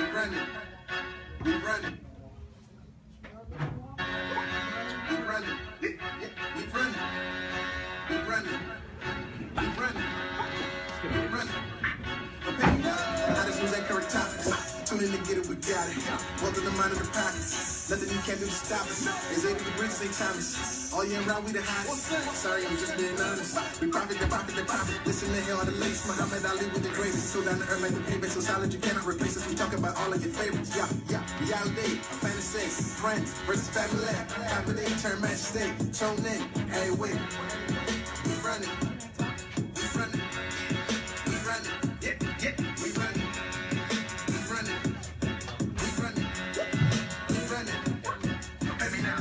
running. We running. We running. We running. We running. We running. We running. Now this was that correct topics. Tune in to get it, we got it. Welcome to mind of the pockets. Nothing you can do to stop us. It's 80 degrees, St. Thomas. All year round, we the hottest. Sorry, I'm just being honest. We profit, they profit, they profit. Listen to hell on the lace. Muhammad Ali with the greatest. So down to earth like the pavement. So solid, you cannot replace us. We talk about all of your favorites. Yeah, yeah. Reality, a fantasy. Friends versus family. Family, turn match state. Tune in. Hey, wait. We running. We running. We running. Yeah, yeah. We running. We running. We running. We running. Baby now.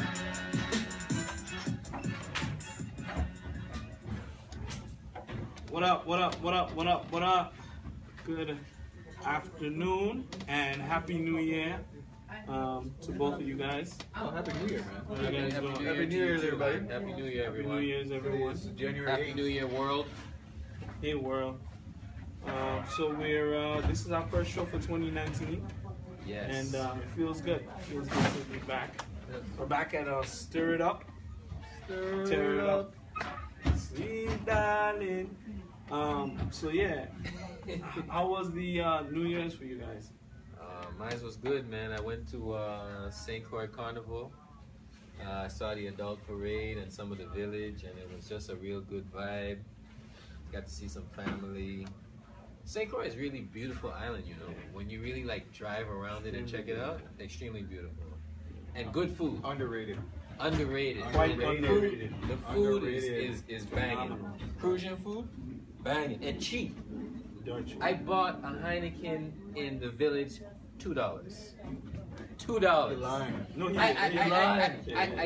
What up, what up, what up, what up, what up? Good afternoon and Happy New Year to both of you guys. Oh, Happy New Year, man. How you guys doing? Happy New Year's, everybody. Happy New Year, Happy everyone. New Year's, everyone. It's January Happy 8th. New Year, world. Hey, world. So we're, this is our first show for 2019. Yes. And it feels good. It feels good to be back. We're back at Stir It Up. Tear it up. Sweet darling. So yeah, how was the New Year's for you guys? Mine was good, man. I went to St. Croix Carnival. I saw the adult parade and some of the village, and it was just a real good vibe. Got to see some family. St. Croix is really beautiful island, you know. When you really like drive around it and check it out, extremely beautiful. And good food. Underrated. Underrated. Quite The underrated. The food Underrated. is banging. Persian food, banging. And cheap. Dutch. I bought a Heineken in the village, $2. $2. You're lying. No, he's I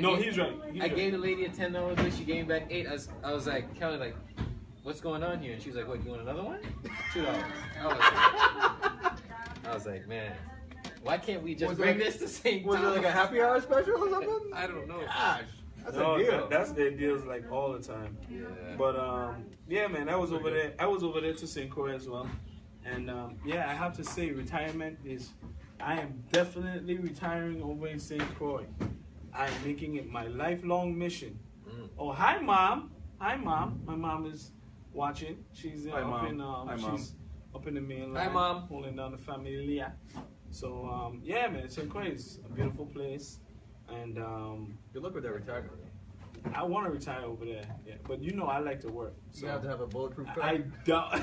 No, gave- he's right. He's I right. gave the lady a $10 bill. She gave me back $8. I was like, Kelly, like, what's going on here? And she was like, what, you want another one? $2. I was like, man, why can't we just Was it bring like- this to St. Was it Thomas? like a happy hour special or something? I don't know. Gosh, that's No, a deal. that's their deals like all the time. Yeah. But yeah, man, I was over there. I was over there to St. Croix as well, and yeah, I have to say, retirement is. I am definitely retiring over in St. Croix. I am making it my lifelong mission. Oh, hi, mom. Hi, mom. My mom is watching. She's Hi, up Mom. in Hi, Mom. she's up in the mainland. Hi, Mom. Holding down the familia. So yeah, man, St. Croix is a beautiful place, and Good luck with that retirement. I want to retire over there. Yeah, but you know I like to work. So You have to have a bulletproof car. I don't.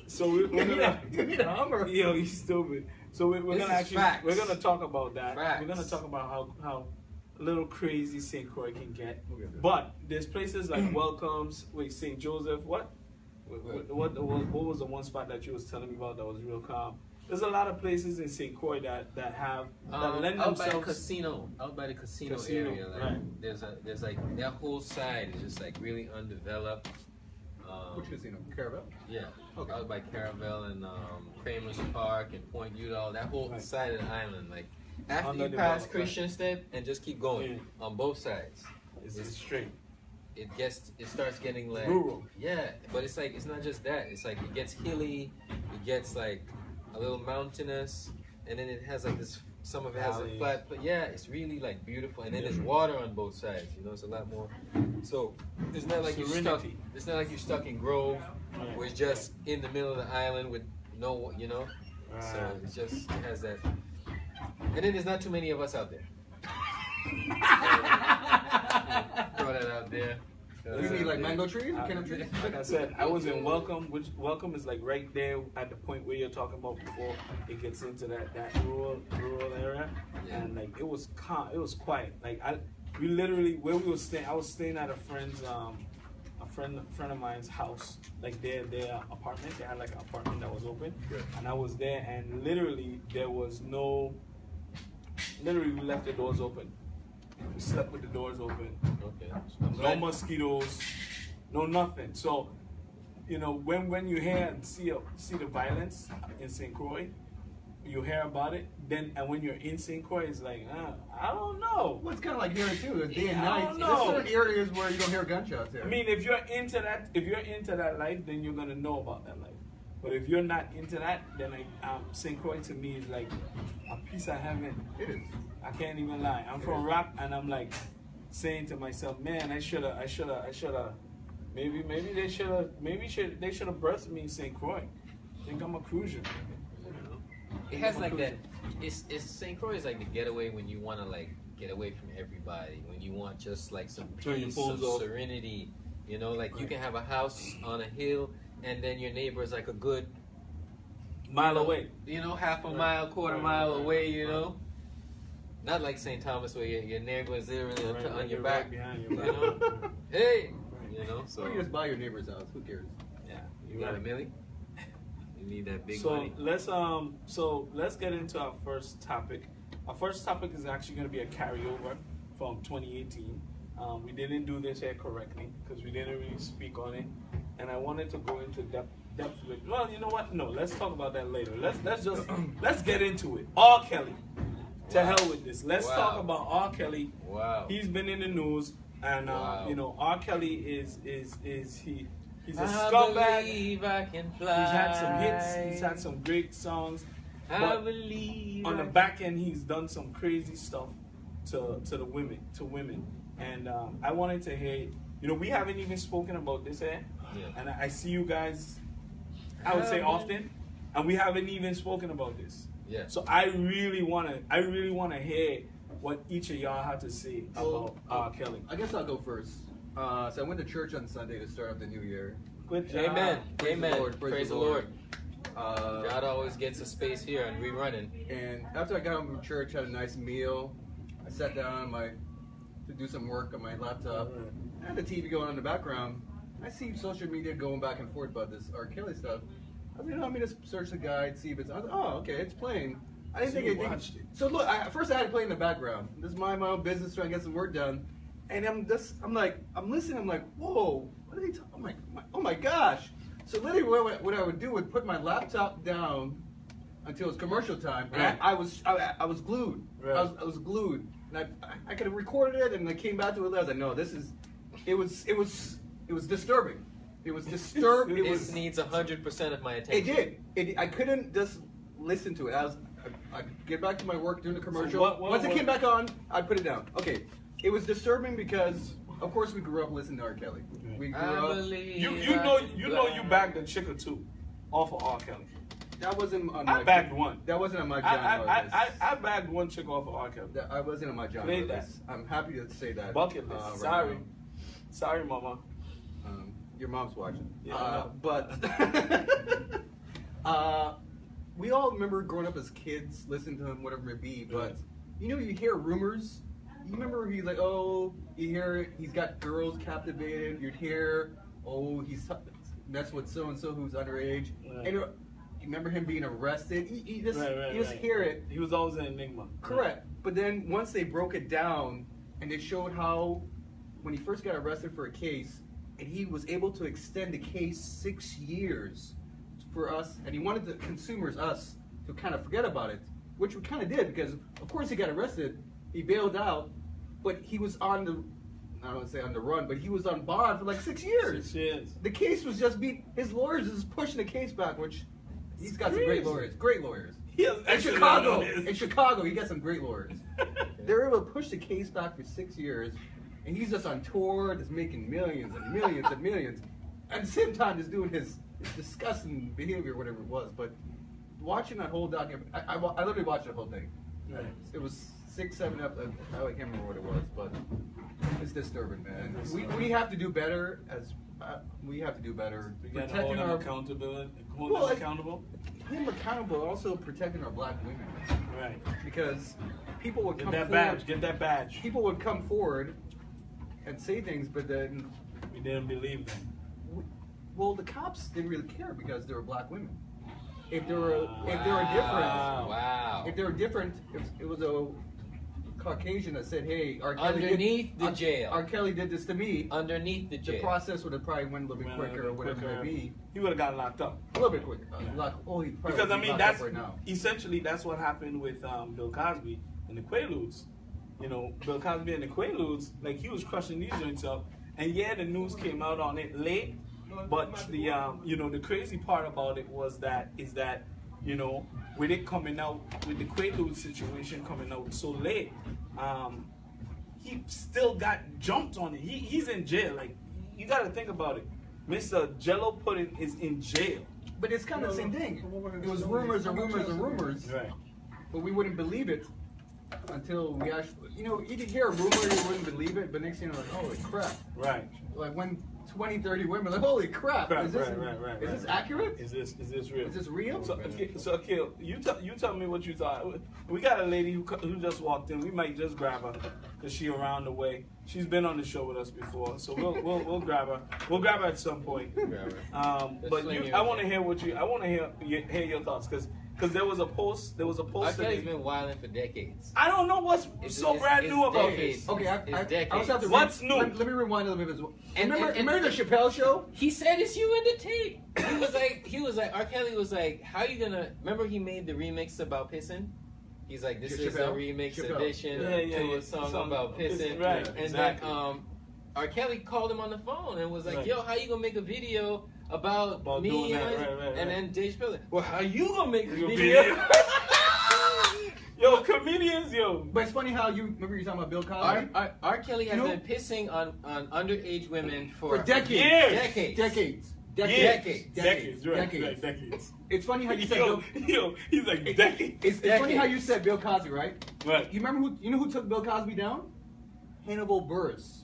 So we're gonna. You need a Hummer. Yo, you stupid. So we're This gonna is actually facts. we're gonna talk about that. Facts. We're gonna talk about how a little crazy St. Croix can get. Okay. But there's places like Welcomes. Wait, St. Joseph. What? What was the one spot that you was telling me about that was real calm? There's a lot of places in St. Croix that have that lend out by the themselves. casino, Casino, area, like right. there's like that whole side is just like really undeveloped. Which casino? Caravel? Yeah, Okay. out by Caravel and Kramer's Park and Point Udall, that whole Right. side of the island. Like after you Underdeveloped, pass right. Christiansted and just keep going on both sides, It's straight. it starts getting like Rural. Yeah, but it's like it's not just that. It's like it gets hilly, it gets like a little mountainous, and then it has like this. Some of it has a Valleys. flat, but yeah, it's really like beautiful, and then there's water on both sides. You know, it's a lot more. So it's not like you're stuck. Serenity. It's not like you're stuck in Grove, Right. where it's just in the middle of the island with no, you know. So Right. it's just it has that, and then there's not too many of us out there. Throw that out there. What do you mean, like mango trees? I- Cannon trees? Like I said, I was in Welcome, which Welcome is like right there at the point where you're talking about before it gets into that rural area, Yeah. and like it was calm, it was quiet. Like we literally where we were staying, I was staying at a friend's a friend of mine's house, like their apartment. They had like an apartment that was open, Good. and I was there, and literally there was no. Literally, we left the doors open. We slept with the doors open. Okay. No mosquitoes, no nothing. So, you know, when you hear and see the violence in St. Croix, you hear about it. Then and when you're in St. Croix, it's like, I don't know. Well, it's kind of like here too. There's day and Yeah, I night. don't There's know. certain areas where you don't hear gunshots there. I mean, if you're into that life, then you're gonna know about that life. But if you're not into that, then St. Croix to me is like a piece of heaven. It is. I can't even lie. I'm from rap, and I'm like saying to myself, man, I shoulda. Maybe they shoulda birthed me in St. Croix. I think I'm a cruiser. It has like that. It's St. Croix is like the getaway when you want to like get away from everybody. When you want just like some Turn your peace, phones some off. serenity. You know, like you can have a house on a hill, and then your neighbor is like a good Mile away. You know, half a mile, quarter mile away. You know, not like St. Thomas where your neighbor is literally on your back. Right behind You your back. know, hey, you know. So Or you just buy your neighbor's house. Who cares? yeah, you got a milli. You need that big So money. let's get into our first topic. Our first topic is actually going to be a carryover from 2018. We didn't do this here correctly because we didn't really speak on it, and I wanted to go into depth with. Well, you know what? No, let's talk about that later. Let's get into it. R. Kelly. To hell with this. Let's talk about R. Kelly. Wow. He's been in the news, and you know, R. Kelly is he's a scumbag. Believe I can fly. He's had some hits. He's had some great songs. I But believe on the back end, he's done some crazy stuff to the women. And I wanted to hear. You know, we haven't even spoken about this here, and I see you guys. I would say often, and we haven't even spoken about this. Yeah. So I really wanna hear what each of y'all have to say about R. Kelly. I guess I'll go first. So I went to church on Sunday to start off the new year. Good job. Amen. Praise the Amen. Lord, Praise the Lord. Uh, God always gets a space here, and we running. And after I got home from church, had a nice meal. I sat down to do some work on my laptop. I had the TV going on in the background. I see social media going back and forth about this R. Kelly stuff. I was like, let me just search the guide, see if it's. I was like, oh, okay, it's playing. I didn't So think you anything. watched it. So look, first I had it play in the background. This is my own business, trying to get some work done. And I'm listening. I'm like, whoa, what are they talking? I'm like, oh my gosh. So literally, what I would do would put my laptop down until it was commercial time. And Right. I was glued. Right. I was glued, and I could have recorded it, and I came back to it. I was like, no, this is. It was disturbing. It was disturbed. It was. This needs 100% of my It attention. did. I couldn't just listen to it. I'd get back to my work doing the commercial. what Once it came back on, I'd put it down. Okay. It was disturbing because, of course, we grew up listening to R. Kelly. We grew I up. believe You I know can you fly. bagged a chick or two off of R. Kelly. That wasn't on I my. bagged one. That wasn't on my John list. I bagged one chick off of R. Kelly. I wasn't on my John Play list. I'm happy to say that. Bucket list. right Sorry. now. Sorry, mama. Your mom's watching. Yeah, I know. But we all remember growing up as kids, listening to him, whatever it be. But you hear rumors. You remember he's like, oh, you hear it. He's got girls captivated. You'd hear, oh, that's what so and so who's underage. Right. And you remember him being arrested. You just Right. hear it. He was always an enigma. Correct. But then once they broke it down and they showed how when he first got arrested for a case and he was able to extend the case 6 years for us, and he wanted the consumers, us, to kind of forget about it, which we kind of did because of course he got arrested, he bailed out, but he was I don't want to say on the run, but he was on bond for like 6 years. 6 years. The case was just his lawyers is pushing the case back, which he's got some great lawyers. Great lawyers. He has In extra Chicago, lawyers. in Chicago, he got some great lawyers. They're able to push the case back for 6 years, and he's just on tour, just making millions and millions and millions. At the same time, just doing his disgusting behavior, whatever it was. But watching that whole document, I literally watched the whole thing. Right. It was 6, 7 episodes. I can't remember what it was, but it's disturbing, man. We have to do better. We have to do better We got to protecting hold him our accountability. Hold Well, him accountable. him accountable, also protecting our black women, Right. because people would Get come that forward. badge. Get that badge. People would come forward and say things, but then, We didn't believe them. well, the cops didn't really care because they were black women. If they were different, Wow. if they were different, if it was a Caucasian that said, "Hey, R. Kelly Underneath the jail. R. Kelly did this to me," Underneath the the jail. process would have probably went a little bit quicker or whatever it may be. He would have gotten locked up. A little bit quicker. He probably Because would I be mean, locked that's up right now. essentially that's what happened with Bill Cosby and the Quaaludes. You know, Bill Cosby and the Quaaludes, like he was crushing these joints up, and yeah, the news came out on it late, But the the crazy part about it is that with it coming out, with the Quaalude situation coming out so late, he still got jumped on it. He's in jail. Like, you got to think about it. Mr. Jello Pudding is in jail. But it's kind of the same thing. It was rumors and rumors and rumors, Right. but we wouldn't believe it until we actually, you could hear a rumor, you wouldn't believe it, but next thing you're like, holy crap. Right. Like when 20, 30 women, like, holy crap, is this, right. is this accurate? Is this real? Is this real? So Akil, you tell me what you thought. We got a lady who just walked in. We might just grab her because she around the way. She's been on the show with us before, so we'll grab her. We'll grab her at some point. Grab her. But I want to hear hear your thoughts because there was a post. R. today. Kelly's been wilding for decades. I don't know what's so brand new about decades. this. Okay, I also have to What's new? Let me rewind a little bit as well. And- Remember the Chappelle show? He said it's you in the tape. He was like, R. Kelly was like, how you gonna, remember he made the remix about pissing? He's like, this is a Chappelle? remix Chappelle. edition Yeah. to a song about pissing. Right, And exactly. then R. Kelly called him on the phone and was like, Right. yo, how you gonna make a video about me? doing that, right. And then Dave Chappelle, like, well, how you gonna make a Your video? video. Yo, comedians, yo. But it's funny how remember you talking about Bill Cosby? R. Kelly has You know- been pissing on underage women for decades. Years. Decades. Decades, right, Decades. decades. It's funny how you said Bill. He's like decades. It's funny how you said Bill Cosby, right? Right. You remember who took Bill Cosby down? Hannibal Buress.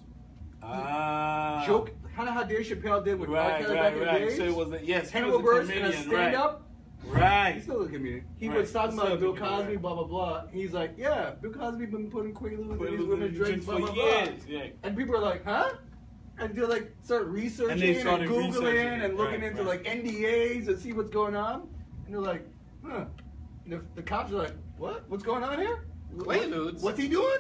Joke, kind of how Dave Chappelle did with R. Kelly back in the days. So it was yes, Hannibal Buress in a stand-up. Right. He's still a comedian. He Right. was talking Still a about Bill comedian, Cosby, right. blah blah blah. He's like, yeah, Bill Cosby been putting Quaaludes in these Quaaludes women's in drinks, blah blah for blah. years, yeah. And people are like, huh? And they're like, start researching And they and, started Googling researching it. and looking Right, into right. like NDAs and see what's going on. And they're like, huh? And the cops are like, what? What's going on here? Quaaludes. What's he doing?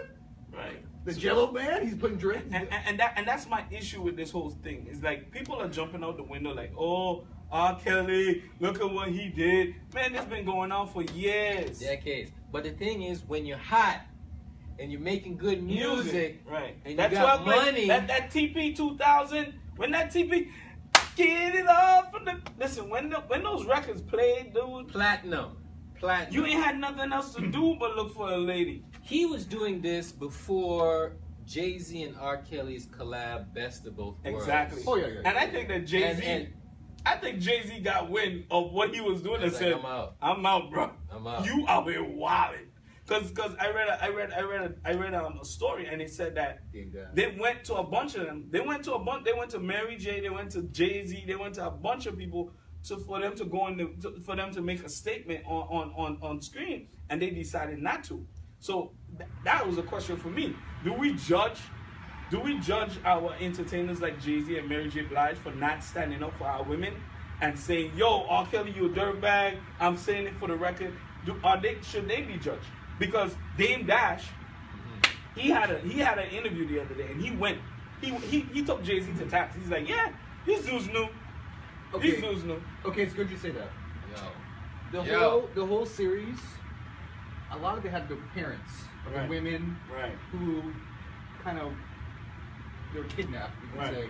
Right. The Jello man? He's putting drinks. And that's my issue with this whole thing. It's like people are jumping out the window like, oh, R. Kelly, look at what he did. Man, this been going on for years. Decades. But the thing is, when you're hot and you're making good music, right? and you That's got why I money, play that TP 2000. When that TP, get it off from the. Listen, when those records played, dude, platinum. you ain't had nothing else to do but look for a lady. He was doing this before Jay-Z and R. Kelly's collab, Best of Both Worlds. Exactly. Oh, yeah. And I think that Jay-Z, And- I think Jay-Z got wind of what he was doing and He's said, like, I'm out, bro. I'm out. You out here wilding." Cause I read a story and it said that they went to a bunch of them. They went to Mary J. They went to Jay-Z. They went to a bunch of people for them to go for them to make a statement on screen, and they decided not to. So that was a question for me. Do we judge our entertainers like Jay-Z and Mary J. Blige for not standing up for our women and saying, "Yo, R. Kelly, you a dirtbag"? I'm saying it for the record. Should they be judged? Because Dame Dash, he had an interview the other day, and he took Jay-Z to task. He's like, "Yeah, these dudes knew. These dudes knew." Okay, it's good you say that. Yo. The whole series, a lot of it had the parents of the Right. women Right. who kind of they were kidnapped. You could Right. say.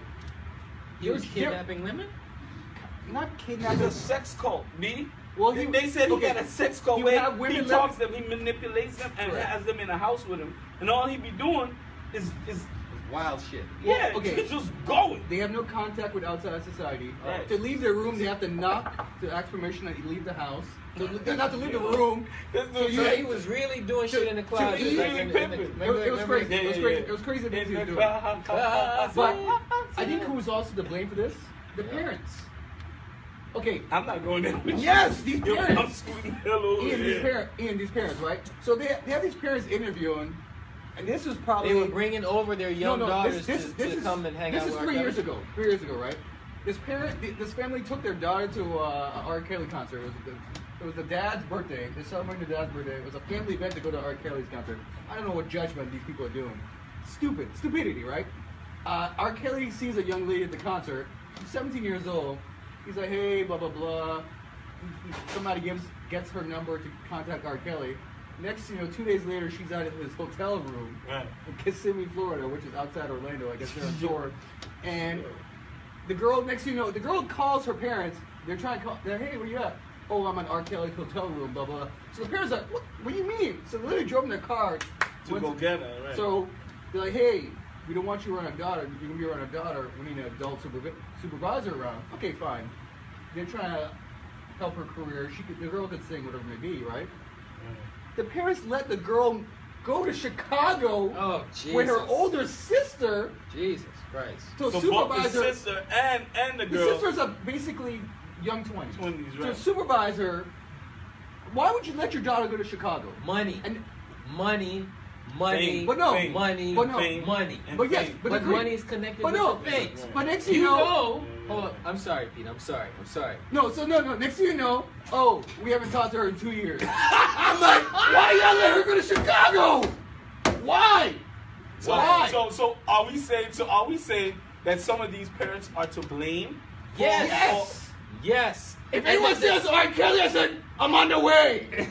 He was kidnapping women? Not It's kidnapped. a sex cult, B. Well, They said he got a sex cult He would where have women he talks them, he manipulates them, and Right. has them in a house with him, and all he be doing is Wild shit. yeah, okay. it's just going. They have no contact with outside society. Right. To leave their room, they have to knock to ask permission that you leave the house. Not to leave the room. This So dude you- So he was really doing shit in the closet. he like really in the- pimping. It was crazy. Yeah, It was yeah, crazy. yeah. It was crazy things he was In the doing. club. But I think who's also to blame for this? The parents. Okay. I'm not going there with you. Yes, these Yo, I'm parents. scooting hell over Ian, these parents, right? So they have these parents interviewing, and this was probably They were bringing over their young daughters this to is- come and hang this out is with R. 3 Kelly. years ago. 3 years ago, right? This family took their daughter to a R. Kelly concert. It was the dad's birthday. They're celebrating the dad's birthday. It was a family event to go to R. Kelly's concert. I don't know what judgment these people are doing. Stupidity, right? R. Kelly sees a young lady at the concert. She's 17 years old. He's like, hey, blah blah blah. Somebody gets her number to contact R. Kelly. Next, 2 days later, she's out of his hotel room Right. in Kissimmee, Florida, which is outside Orlando. I guess they're on tour. And the girl, next thing you know, the girl calls her parents. They're trying to call. They're, hey, where you at? Oh, I'm in R. Kelly's hotel room, blah, blah. So the parents are like, what do you mean? So they literally drove in their car. To go get her, right? So they're like, hey, we don't want you around a daughter. You're going to be around a daughter. We need an adult supervisor around. Okay, fine. They're trying to help her career. The girl could sing, whatever it may be, right? The parents let the girl go to Chicago with her older sister. Jesus Christ. So both supervisor, the sister and the girl. the sisters are basically young 20s. 20s, So right. supervisor, why would you let your daughter go to Chicago? Money. And money. But no, fame, money. but no, fame, money. and but yes, fame. but But agree. money is connected But with no, the things. but next thing You you know, know. Hold on. I'm sorry, Pete. I'm sorry. no. Next thing you know, oh, we haven't talked to her in 2 years. I'm like, why y'all let her go to Chicago? Why? Why? So are we saying that some of these parents are to blame? Yes. Yes. If anyone says R. Kelly, I said, I'm on the way.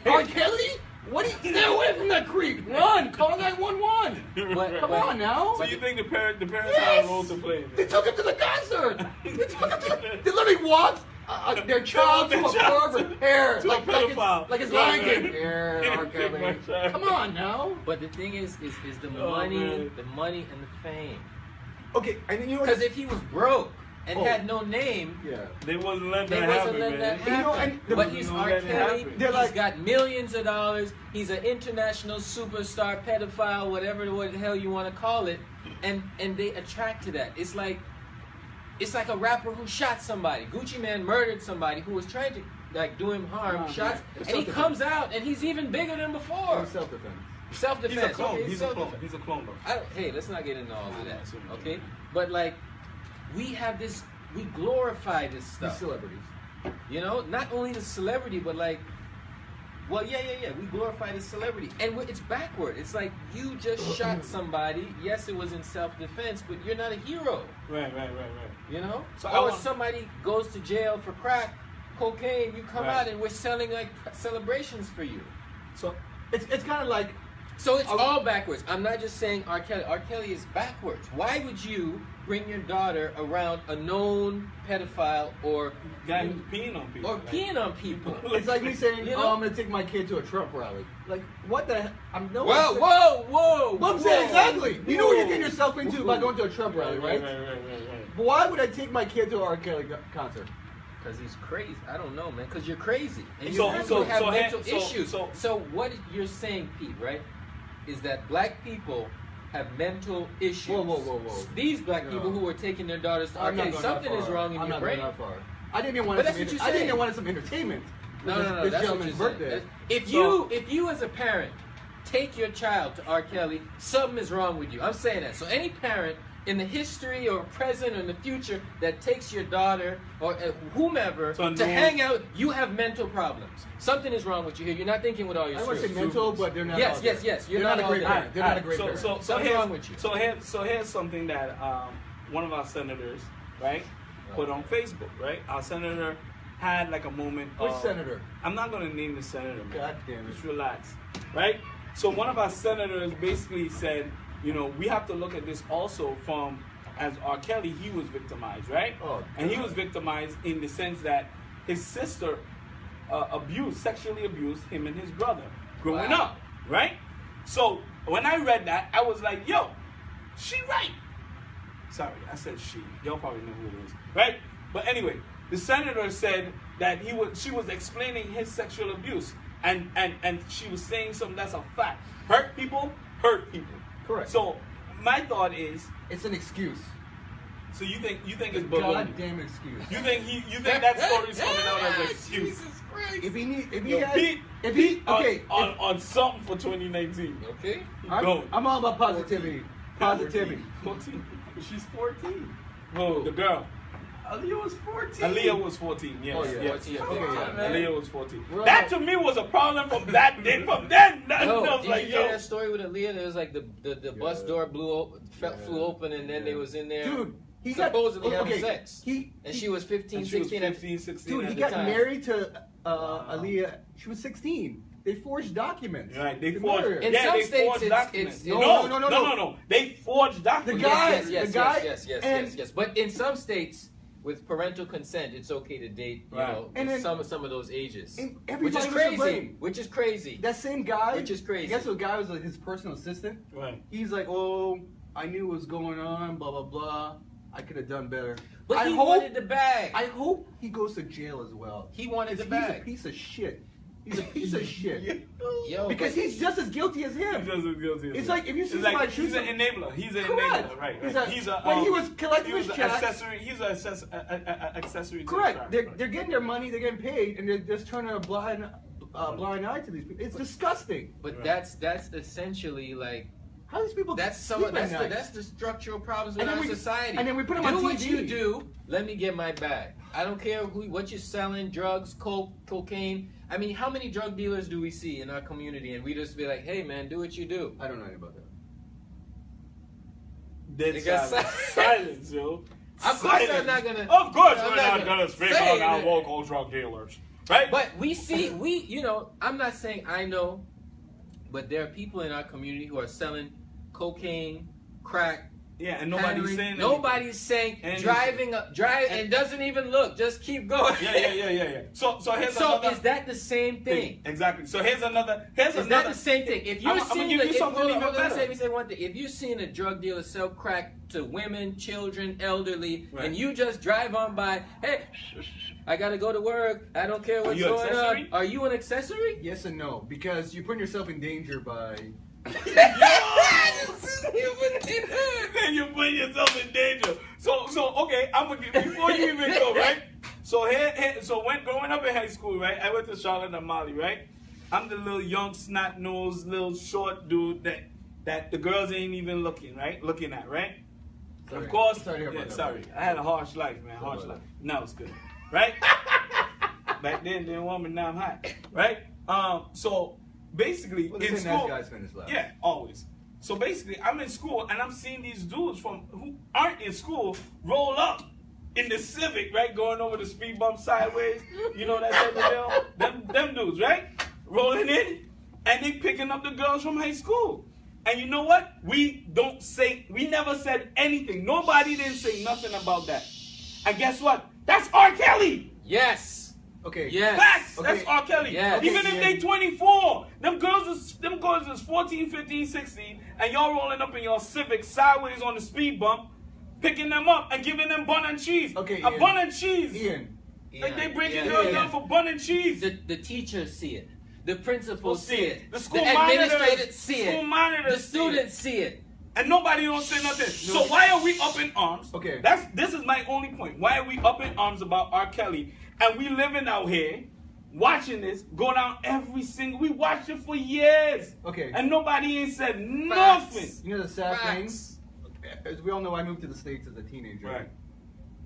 R. Kelly? What? Stay away from that creep. Run. Call 911. But Come on now. So you think the parents Yes! have a role to play? They took him to the concert. They literally walked their child to a bar for hair. To a pedophile. Like it's Right, Lion King. right. Here, R. Kelly. My child. Come on now. But the thing is the Oh, money, man. the money and the fame. Okay, and then you know Because if he was broke and Oh. had no name, yeah. They wasn't letting they that wasn't happen, letting that man. You know, happen. and the- But he's You know R. that it Kelly. happened. They're He's like- got millions of dollars. He's an international superstar, pedophile, whatever the hell you want to call it, and they attract to that. It's like a rapper who shot somebody. Gucci Man murdered somebody who was trying to like do him harm, Oh, shots, man. and he Self-defense. comes out and he's even bigger than before. Or self-defense. Self-defense. He's a clone. Okay, He's a clone. self-defense. He's a clone, though. Hey, let's not get into all of that, okay? But like, we glorify this These stuff. celebrities. You know, not only the celebrity, but like, well, yeah. We glorify the celebrity, and it's backward. It's like you just shot somebody. Yes, it was in self-defense, but you're not a hero. Right. You know, So I or want- somebody goes to jail for crack cocaine. You come Right. out and we're selling like celebrations for you. So It's kind of like So it's all backwards. I'm not just saying R. Kelly. R. Kelly is backwards. Why would you bring your daughter around a known pedophile or guy who's peeing on people. peeing on people? it's like me saying, You know? "Oh, I'm gonna take my kid to a Trump rally." Like, what the? I'm no. Whoa! I'm saying exactly. You know what you're getting yourself into by going to a Trump rally, right? Right. But why would I take my kid to an R. Kelly concert? Because he's crazy. I don't know, man. Because you're crazy and you So- have so- have so- mental so- issues. so- So what you're saying, Pete, right, is that black people have mental issues. Whoa. These black No. people who are taking their daughters to I'm not okay, going something that is far. wrong in I'm your not brain. going that far. I didn't even want But some. that's what you're I didn't saying. even want some entertainment. No, This that's what gentleman's you're birthday. saying. If So- you as a parent take your child to R. Kelly, something is wrong with you. I'm saying that. So any parent in the history or present or in the future that takes your daughter or whomever So to no- hang out, you have mental problems. Something is wrong with you here. You're not thinking with all your I don't want to say skills. mental, but they're not. Yes, all there. yes. You're They're not a not great all there. parent. They're not a great parent. So Something's here's, wrong with you. So here's something that one of our senators, right, put on Facebook, right? Our senator had like a moment. Which of, senator? I'm not gonna name the senator, man. God damn it. Just relax, right? So one of our senators basically said, you know, we have to look at this also from as R. Kelly, he was victimized, right? Oh, and he was victimized in the sense that his sister sexually abused him and his brother growing Wow. up, right? So when I read that, I was like, yo, she right. Sorry, I said she. Y'all probably know who it is, right? But anyway, the senator said that she was explaining his sexual abuse, and she was saying something that's a fact. Hurt people. Correct. So my thought is, It's an excuse. so you think it's A baloney? goddamn excuse. You think that story's coming out as an excuse? Jesus Christ. If he Yo, has, Pete, if he, okay, on something for 2019. Okay. I'm all about positivity. Positivity. 14. She's 14. Oh, the girl. Aaliyah was 14. Aaliyah was 14. Yes. Oh, yeah. Yes. 14, okay, yeah. Aaliyah was 14. We're That all- to me was a problem from that day. From then, I No, was did like, you hear yo. that story with Aaliyah? There was like the bus door flew open and then they was in there Dude, he supposedly got having sex. And she was 15, And she was 16. 15, 16 Dude, at he the got time. married to Aaliyah. She was 16. They forged documents. Right, they to forged. murder. In Yeah, some they states, forged it's- documents. it's- No. They forged documents. The guy- Yes, yes, the guy- yes. But in some states, with parental consent, it's okay to date, you Right. know, And then- some of those ages. and Which is everybody was to crazy. blame. Which is crazy. That same guy, Which is crazy. Guess what guy was like his personal assistant? Right. He's like, oh, I knew what was going on, blah blah blah. I could have done better. But I he hope, wanted the bag. I hope he goes to jail as well. He wanted the He's bag. a piece of shit. He's a piece of shit. Yo, Because but- he's just as guilty as He's him. just as guilty. as It's him. like if you see It's somebody like shoot he's an some- enabler. He's an Correct. enabler. Right. He's right. a- He's a. when he was collecting he was his an checks- accessory. He's an accessory. To the Correct. crime. They're, Right. they're getting their money, they're getting paid, and they're just turning a blind eye to these people. It's disgusting. But Right. that's essentially like How do these people that's some sleep of at night? that's the structural problems And with then our we- society. and then we put 'em do on what TV. you do. Let me get my bag. I don't care what you're selling, drugs, cocaine. I mean, how many drug dealers do we see in our community? And we just be like, hey man, do what you do. I don't know anything about that. Dead They got silence. Silence, yo. Of course I'm Silence. not gonna. Of course I'm we're not not gonna gonna speak say on our that. local drug dealers, right? But you know, I'm not saying I know, but there are people in our community who are selling cocaine, crack. yeah, and nobody's handling- saying nobody's saying Anything. drive and doesn't even look, just keep going. Yeah. So here's So another is that the same thing? Exactly. So here's Is another. that the same thing? If you're I'ma seeing give you something even better. let me say one thing. If you're seeing a drug dealer sell crack to women, children, elderly, Right. and you just drive on by, hey, I gotta go to work. I don't care what's you going accessory? on. Are you an accessory? Yes and no, because you're putting yourself in danger by. Then you put yourself in danger. So okay, I'm gonna give before you even go, right? So so when growing up in high school, right, I went to Charlotte and Molly, right? I'm the little young snot nosed little short dude that the girls ain't even looking at, right? Sorry. Of course. Sorry to hear about that. Sorry. I had a harsh life, man. Sorry Harsh about life. Now it's good. Right? Back then didn't want me, now I'm hot. Right? So basically Well, they in say nice school. guys finish last. Yeah, always. So basically I'm in school and I'm seeing these dudes who aren't in school roll up in the Civic, right? Going over the speed bump sideways. You know that type of deal? Them dudes, right? Rolling in and they picking up the girls from high school. And you know what? We never said anything. Nobody didn't say nothing about that. And guess what? That's R. Kelly. Yes. Okay. Yes. Facts. Okay. That's R. Kelly. Yes. Even if they 24, them girls is 14, 15, 16, and y'all rolling up in your Civic sideways on the speed bump, picking them up and giving them bun and cheese. Okay, a Ian. bun and cheese. Ian. Like they breaking Yeah. girls Yeah. down for bun and cheese. The teachers see it. The principals see it. The school administrators monitors see it. school monitors The see students see it. And nobody don't say nothing. So why are we up in arms? Okay. This is my only point. Why are we up in arms about R. Kelly? And we living out here watching this go down every single. We watched it for years. Okay. And nobody ain't said nothing. You know the sad thing? Facts. As we all know, I moved to the States as a teenager. Right.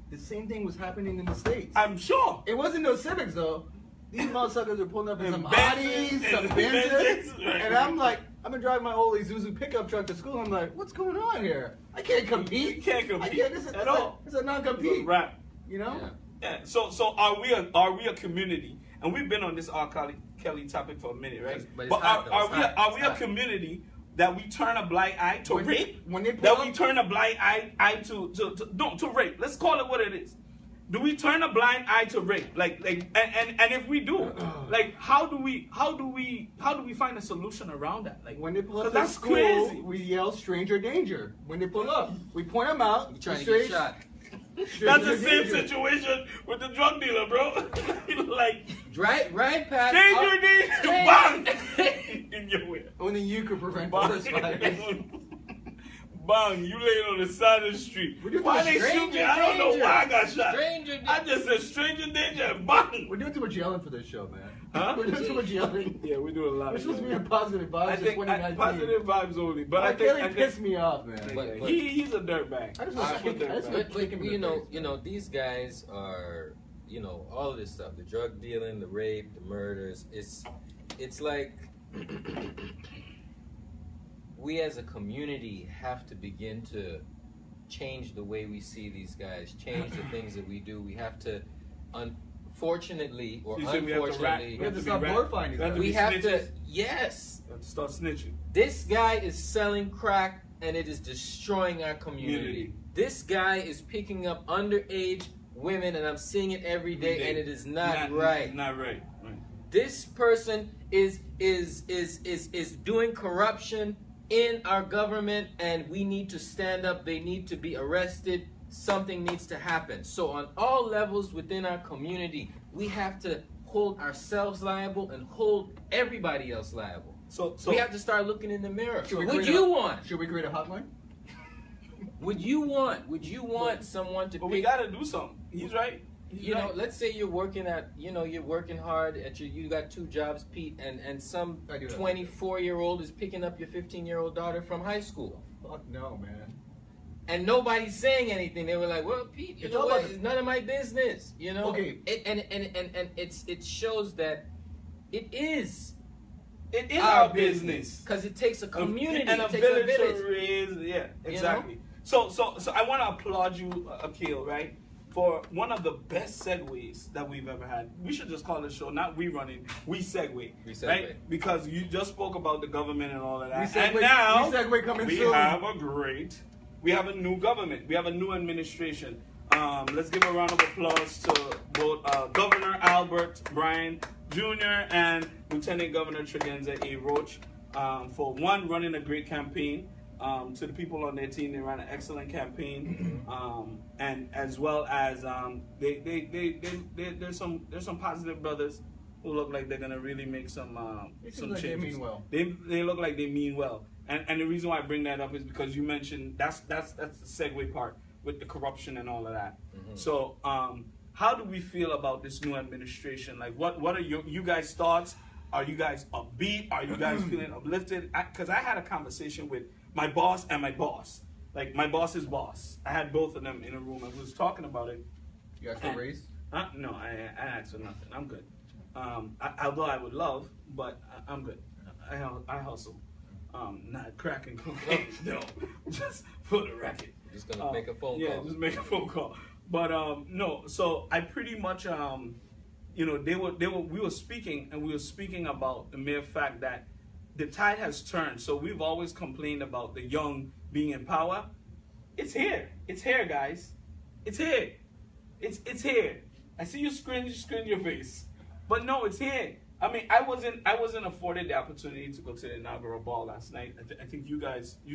The same thing was happening in the States. I'm sure. It wasn't no Civics though. These motherfuckers are pulling up in And some Benzes, Audis, some and Benzes, Benzes, right. and I'm like, I've been driving my old Isuzu pickup truck to school. I'm like, what's going on here? I can't compete. You can't compete I can't. This is, at all. It's a non-compete. Right. You know? Yeah. Yeah. So are we a community? And we've been on this R. Kelly topic for a minute, right? But it's hot, though. It's hot. Are we It's a hot. community that we turn a blind eye to rape? When they pull That up, we turn a blind eye to rape. Let's call it what it is. Do we turn a blind eye to rape? And if we do, like how do we find a solution around that? Like when they pull 'cause up to that's school, crazy. we yell "stranger danger." When they pull up, we point them out. You trying to straight- get shot. That's the same danger. situation with the drug dealer, bro. Like Right past. stranger danger, bang in your way. Only you could prevent Bang. forest fires. Bang, you laying on the side of the street. We're doing Why the they shoot me? I don't know danger. why I got shot. Stranger danger. I just said stranger danger and bang. We're doing too much yelling for this show, man. Huh? We're doing too much yelling. Yeah, we do a lot We're of supposed to be yelling. in positive vibes. I It's think 2019. positive vibes only, but I Kelly think pissed me off, man. But- he's a dirtbag. I just want to kick him. I just want to But kick him in you the know, face. these guys are, all of this stuff, the drug dealing, the rape, the murders. It's like we as a community have to begin to change the way we see these guys, change the things that we do. We have to, fortunately or You said we have to unfortunately, We have to be stop rat- glorifying these we have guys. to we be have to. snitches. Yes, We have to start snitching. this guy is selling crack and it is destroying our community. This guy is picking up underage women, and I'm seeing it every day, and it is not right. Not right. Right. This person is doing corruption in our government, and we need to stand up. They need to be arrested. Something needs to happen. So on all levels within our community, we have to hold ourselves liable and hold everybody else liable. So We have to start looking in the mirror. Should we Would create you a- want? Should we create a hotline? Would you want someone to but pick? we gotta do something. He's right. He's You know, right. let's say you're working at, you're working hard at you got 2 jobs, Pete, and some I do that. 24-year-old is picking up your 15-year-old daughter from high school. Fuck no, man. And nobody's saying anything. They were like, "Well, Pete, you It's know all what? about It's none of my business." You know. Okay. And it shows that it is It is our business. because it takes a community, and it a takes village a to village. raise. Yeah, know? exactly. So I want to applaud you, Akil, right, for one of the best segues that we've ever had. We should just call this show not We Running, We Segue. We Segue. Right? Because you just spoke about the government and all of that. We segue- and now we segue coming we soon. we have a new government. We have a new administration. Let's give a round of applause to both Governor Albert Bryan Jr. and Lieutenant Governor Tregenza A. Roach for one, running a great campaign. To the people on their team, they ran an excellent campaign, and as well as there's some positive brothers who look like they're gonna really make some seem like they changes. mean well. They look like they mean well, and the reason why I bring that up is because you mentioned that's the segue part with the corruption and all of that. So how do we feel about this new administration? Like, what are you guys' thoughts? Are you guys upbeat? Are you guys feeling uplifted? Because I had a conversation with my boss and my boss, like my boss's boss. I had both of them in a room and we was talking about it. You guys for raise? No, I asked for nothing. I'm good. Although I would love, but I'm good. I hustle. Not cracking cocaine, no. Just for the record. Just gonna make a phone Yeah, call. just make a phone call. But no, so I pretty much we were speaking about the mere fact that the tide has turned. So we've always complained about the young being in power. It's here. It's here, guys. It's here. It's here. I see you screen your face. But no, it's here. I mean, I wasn't afforded the opportunity to go to the inaugural ball last night. I think you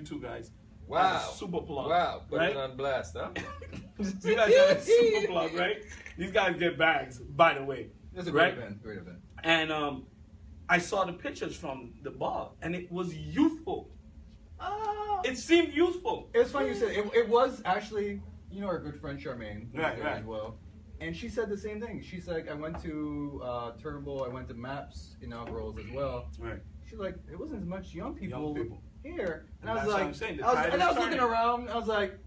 two guys, Wow. had a super plug. Wow. Put right? it on blast, huh? You guys had a super plug, right? These guys get bags, by the way. It's a right? great event. And I saw the pictures from the ball, and it was youthful. It seemed youthful. It was funny you said it was actually, our good friend Charmaine was Right, there right. as well. And she said the same thing. She's like, I went to Turnbull, I went to MAPS inaugurals as well. Right. She's like, it wasn't as much young people here. And I That's was what like, I'm saying, the I tide was is looking turning. around. I was like,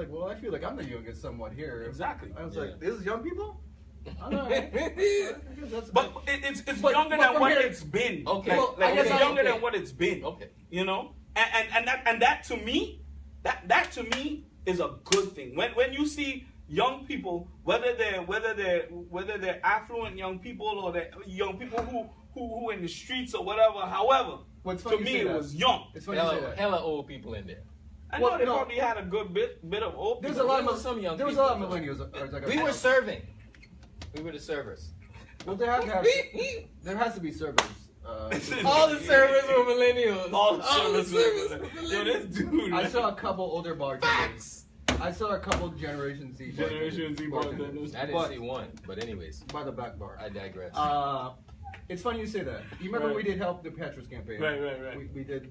well, I feel like I'm the youngest somewhat here. Exactly. I was Yeah. like, this is young people? I don't know. I guess that's- But it's But- younger but than from what here- it's been. Okay. Well, Like, I guess it's I- younger okay. than what it's been. Okay. You know, and that to me, that to me is a good thing. When you see young people, whether they're affluent young people or they're young people who in the streets or whatever, however, What's to funny you me say it that. was young. It's funny you say Hella, that. hella old people in there. I Well, know they no. probably had a good bit of old There's a people. lot There of was some young There was a lot of people. millennials. We were serving. We were the servers. Well, there has to be servers. All the servers were millennials. All the servers servers were were- Yo, this dude. I man. saw a couple older bartenders. I saw a couple Generation Z Generation Z bartenders. bartenders. I didn't But- see one, but anyways, by the back bar. I digress. It's funny you say that. You remember Right. we did help the Petrus campaign. Right.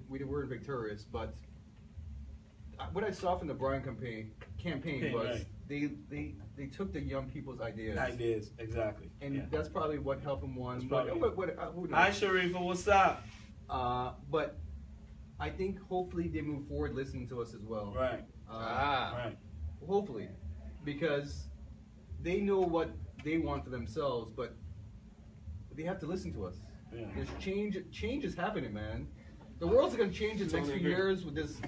We weren't victorious, but what I saw from the Bryan campaign was right. they took the young people's ideas. Ideas, exactly. And Yeah. that's probably what helped them won. That's probably Who knows? Hi, Sharifa, what's up? But I think hopefully they move forward listening to us as well. Right, right. Hopefully, because they know what they want for themselves, but they have to listen to us. Yeah. There's change is happening, man. The world's gonna change in the next Totally few agree. years with this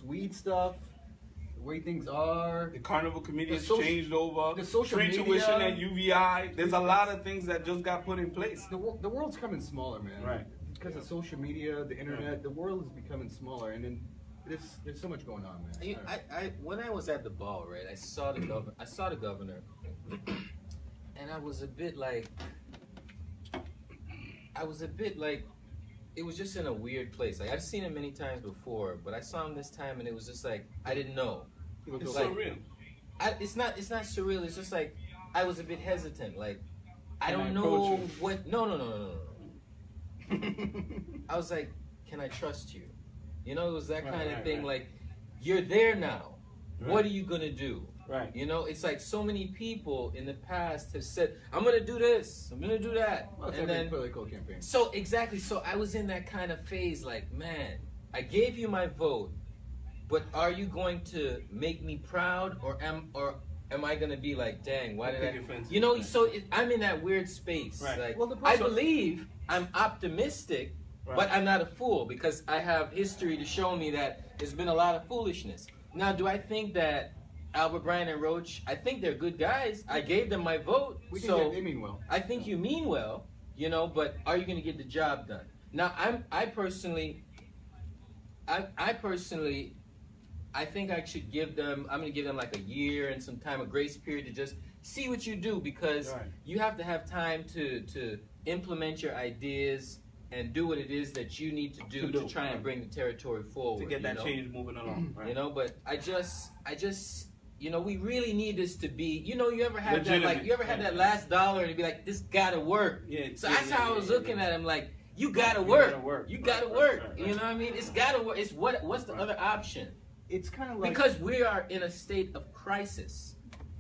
weed stuff. the way things are. The carnival committee has The changed over. the social Free media. tuition at UVI. There's a lot of things that just got put in place. The world's coming smaller, man. Right. Because of social media, the internet, the world is becoming smaller, and then there's so much going on, man. When I was at the ball, right, I saw the governor, and I was a bit like, it was just in a weird place. Like I've seen him many times before, but I saw him this time, and it was just like I didn't know. It's like, surreal. It's not surreal. It's just like I was a bit hesitant. Like I Can I don't know approach you? what. No. I was like, can I trust you? You know, it was that kind of thing. Right. Like, you're there now. Right. What are you gonna do? Right. You know, it's like so many people in the past have said, I'm gonna do this, I'm gonna do that. Well, it's and every then political campaign. so exactly, so I was in that kind of phase, like, man, I gave you my vote, but are you going to make me proud, or am I gonna be like, dang, why did I? You know, so I'm in that weird space. Right. Like, Well, I believe I'm optimistic, Right. but I'm not a fool because I have history to show me that there's been a lot of foolishness. Now, do I think that Albert Bryan and Roach, I think they're good guys. I gave them my vote, We think so they mean well. I think you mean well, you know, but are you going to get the job done? Now, I personally, I think I should give them, I'm going to give them like a year and some time, a grace period to just see what you do, because Right. you have to have time to implement your ideas and do what it is that you need to do to try and bring the territory forward. To get that you know? change moving along. Right. You know, but I just, you know, we really need this to be, you know, you ever had that, Legitimate. like, you ever had that last dollar and you'd be like, this gotta work. Yeah, So yeah, that's how I was looking yeah. at him, like, you gotta work. You Right, gotta right, work. right. You know what I mean? It's gotta work. It's what's the other option? It's kind of like Because we are in a state of crisis.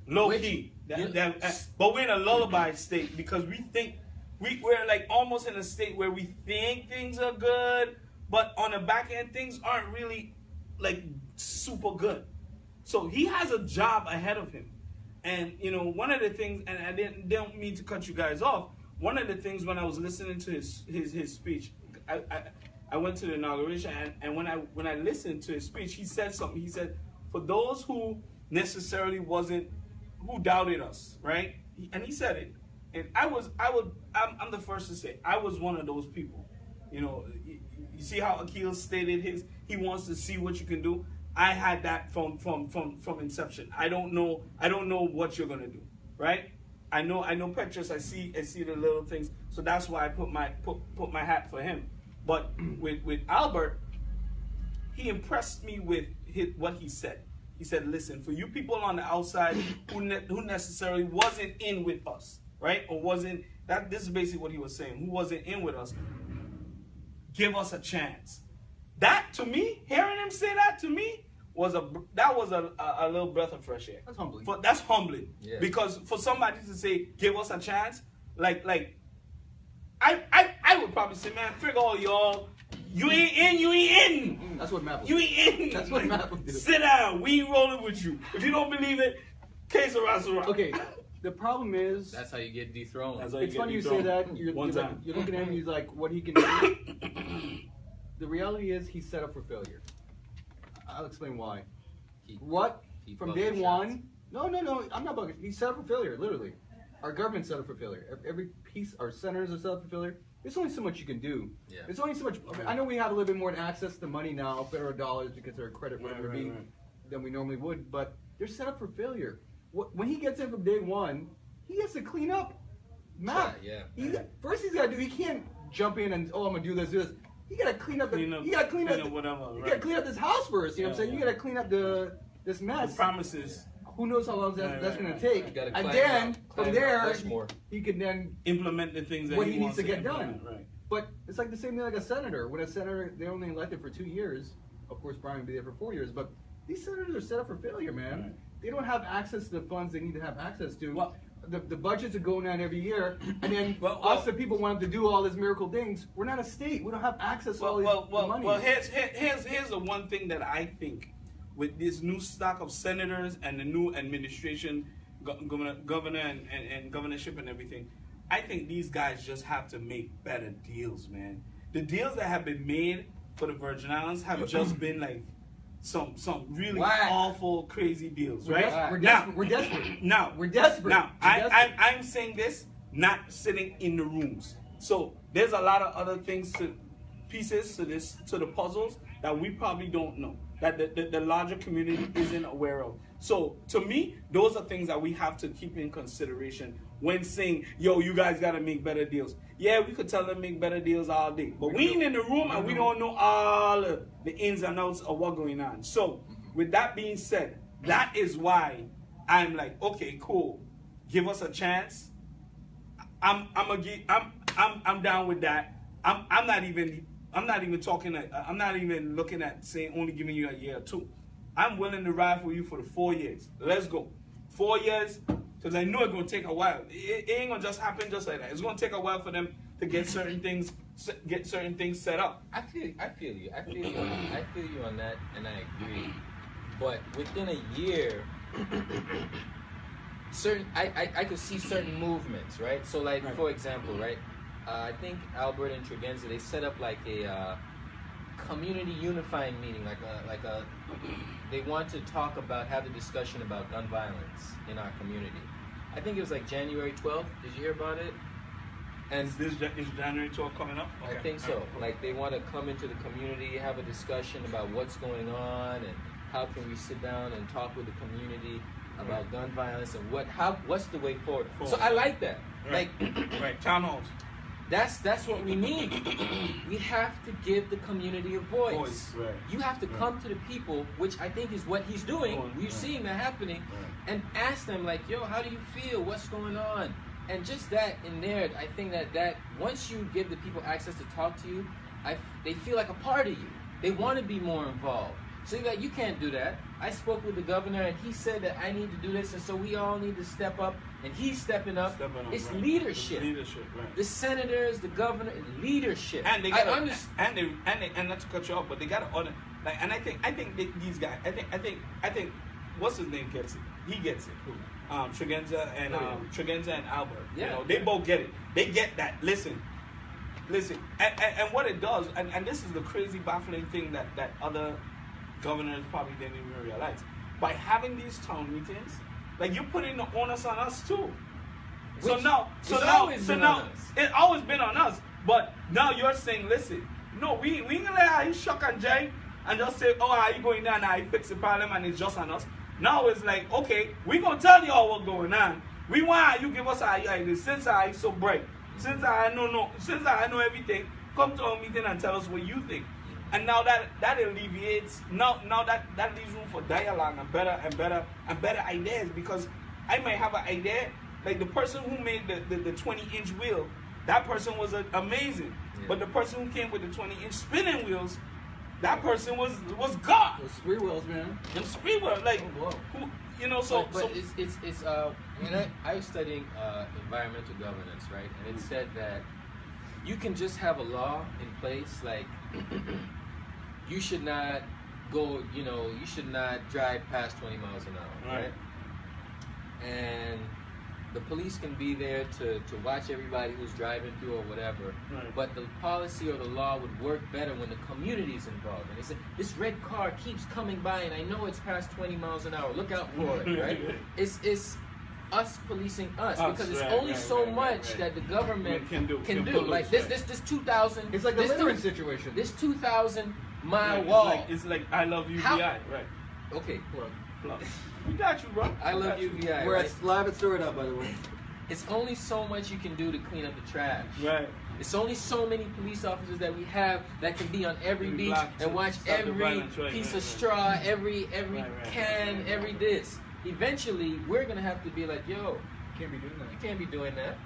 Low Which- key. yeah. But we're in a lullaby state because we think we're like almost in a state where we think things are good, but on the back end things aren't really like super good. So he has a job ahead of him. And you know, one of the things, and I don't mean to cut you guys off, one of the things when I was listening to his speech, I went to the inauguration, and when I listened to his speech, he said something. He said, for those who necessarily who doubted us, right? And he said it. And I'm the first to say, I was one of those people. You know, you see how Akil stated he wants to see what you can do. I had that from inception. I don't know what you're gonna do, right? I know Petrus. I see the little things. So that's why I put my hat for him. But with Albert, he impressed me with what he said. He said, listen, for you people on the outside who necessarily wasn't in with us, right? Or wasn't, this is basically what he was saying, who wasn't in with us, give us a chance. That, to me, hearing him say that to me, was a little breath of fresh air. That's humbling. That's humbling. Yeah. Because for somebody to say, give us a chance, like I would probably say, man, frig all y'all. You ain't in. That's what Matt would You do. ain't in. That's what Matt would do. Sit down. We ain't rolling with you. If you don't believe it, case around. Okay, the problem is, That's how you get dethroned. That's how you it's get funny you dethroned. say that. You're looking at him, he's like, what he can do. The reality is, he's set up for failure. I'll explain why. From bugging day shots. one, no, I'm not bugging. He's set up for failure, literally. Our government's set up for failure. Every piece, our senators are set up for failure. There's only so much you can do. Yeah. There's only so much. I know we have a little bit more access to money now, federal dollars, because they're credit whatever it be, than we normally would, but they're set up for failure. When he gets in from day one, he has to clean up. Matt, Yeah. First he's got to do, he can't jump in and, I'm going to do this. You got to clean up Whatever. you got to clean up this house first, you know what I'm saying? Yeah. You got to clean up this mess. The promises. Who knows how long that's going to take. You gotta And climb then, Mount from there, Rushmore. he can then Implement the things that what he he needs wants to get implement, done. Right. But it's like the same thing like a senator. When a senator, they're only elected for 2 years. Of course, Brian will be there for 4 years. But these senators are set up for failure, man. Right. They don't have access to the funds they need to have access to. Well- the budgets are going down every year. And then Well, us, the people, want to do all these miracle things. We're not a state. We don't have access to all these money. Well, here's the one thing that I think with this new stock of senators and the new administration, governor and governorship and everything, I think these guys just have to make better deals, man. The deals that have been made for the Virgin Islands have just been like some really Whack. awful, crazy deals, We're right? des- we're now, desperate. We're desperate. now, We're desperate. Now, We're desperate. I'm saying this, not sitting in the rooms. So there's a lot of other things pieces to the puzzles that we probably don't know, that the larger community isn't aware of. So to me, those are things that we have to keep in consideration when saying, yo, you guys got to make better deals. Yeah, we could tell them make better deals all day, but we ain't in the room and we don't know all the ins and outs of what's going on. So with that being said, that is why I'm like, okay, cool, give us a chance. I'm down with that. I'm not even talking. I'm not even looking at saying only giving you a year or two. I'm willing to ride for you for the 4 years. Let's go. 4 years, because I know it's gonna take a while. It ain't gonna just happen just like that. It's gonna take a while for them to get certain things set up. I feel you on that, and I agree. But within a year, I could see certain movements, right? So, like, Right. for example, right? I think Albert and Tregenza, they set up like a community unifying meeting, they want to have a discussion about gun violence in our community. I think it was like January 12th. Did you hear about it? And Is January 12th coming up? I think so. Like, they want to come into the community, have a discussion about what's going on and how can we sit down and talk with the community about gun violence and what's the way forward. So I like that. Right. Like, Right, town halls. that's what we need. We have to give the community a voice. Right. You have to come to the people, which I think is what he's doing. We're Right. seeing that happening, and ask them like, "Yo, how do you feel? What's going on?" And just that in there, I think that once you give the people access to talk to you, they feel like a part of you. They want to be more involved. So you're like, you can't do that. I spoke with the governor, and he said that I need to do this, and so we all need to step up. And he's stepping up. It's right. leadership. It's leadership, right. The senators, the governor, leadership. And they got and not to cut you off, but they got to order. Like, and I think these guys. I think what's his name gets it. He gets it. Tregenza and Tregenza and Albert. Yeah. You know, they both get it. They get that. Listen. And what it does, and this is the crazy baffling thing that other governors probably didn't even realize. By having these town meetings, like, you're putting the onus on us too. It's always been on us. But now you're saying, listen, no, we ain't gonna let you shock and jive and just say, oh, how you going down? How you fix the problem and it's just on us. Now it's like, okay, we gonna tell you all what's going on. We want you give us our idea. Since I so bright, since I know everything, come to our meeting and tell us what you think. And now that alleviates, now that leaves room for dialogue and better ideas, because I might have an idea, like the person who made the 20-inch wheel, that person was amazing. Yeah. But the person who came with the 20-inch spinning wheels, that person was God. Those spree wheels, man. Them spree wheels, like, who, you know, so. But it's I was studying environmental governance, right? And it said that you can just have a law in place, like, you should not you should not drive past 20 miles an hour, right? And the police can be there to watch everybody who's driving through or whatever, but the policy or the law would work better when the community is involved. And they say, this red car keeps coming by and I know it's past 20 miles an hour, look out for it, right? It's us policing us, because it's only so much that the government can do. Like this 2,000. It's like the littering situation. This 2,000-mile wall. It's like I love UVI, right? Okay, Plug. We got you, bro. I love UVI. We're right? live at Stored Up, by the way. It's only so much you can do to clean up the trash. Right. It's only so many police officers that we have that can be on every beach and watch every piece of straw, every can, every this. Eventually, we're gonna have to be like, yo, Can't be doing that. you can't be doing that.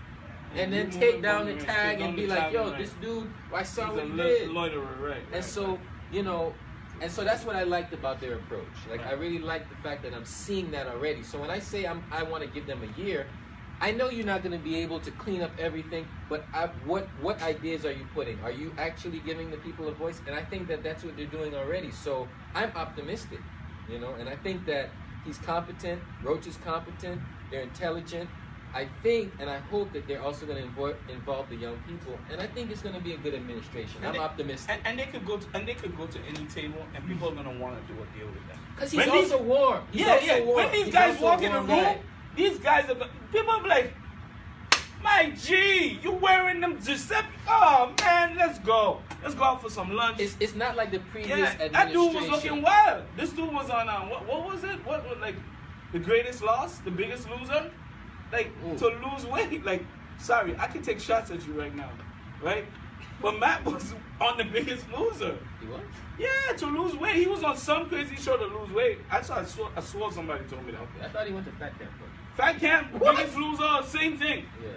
And then take down the tag and be like, yo, this dude, I saw what he did. Loiterer, right. And so, and so that's what I liked about their approach. Like, I really like the fact that I'm seeing that already. So when I say I want to give them a year, I know you're not going to be able to clean up everything, but what ideas are you putting? Are you actually giving the people a voice? And I think that that's what they're doing already. So I'm optimistic, and I think that he's competent. Roach is competent. They're intelligent. I think and I hope that they're also going to involve the young people, and I think it's going to be a good administration. I'm optimistic. And they could go to any table, and people are gonna want to do a deal with them. Because he's also warm. When these guys walk in the room, these guys are people are like, my G, you wearing them Giuseppe? Oh man, let's go out for some lunch. It's not like the previous administration. That dude was looking wild. This dude was on what was it? What like the greatest loss, the biggest loser? Like to lose weight. Like, sorry, I can take shots at you right now, right? But Matt was on the biggest loser. He was? Yeah, to lose weight. He was on some crazy show to lose weight. I swore somebody told me that. Okay. I thought he went to Fat Camp. Fat Camp, biggest loser, same thing. Yeah.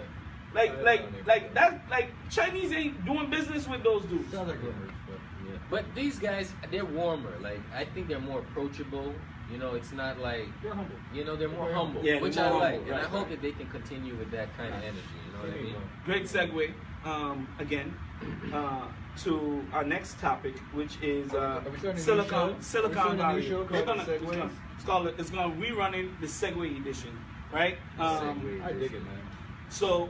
Like that. Like Chinese ain't doing business with those dudes. Sounds like rumors, But these guys, they're warmer. Like, I think they're more approachable. You know, it's not like they're humble. You know, they're more humble, Yeah, which they're I more like, humble, and I right, hope that they can continue with that kind of energy. You know what I mean? Great segue. Again, to our next topic, which is Silicon Valley. It's gonna rerunning the Segway edition, right? I dig it, man. So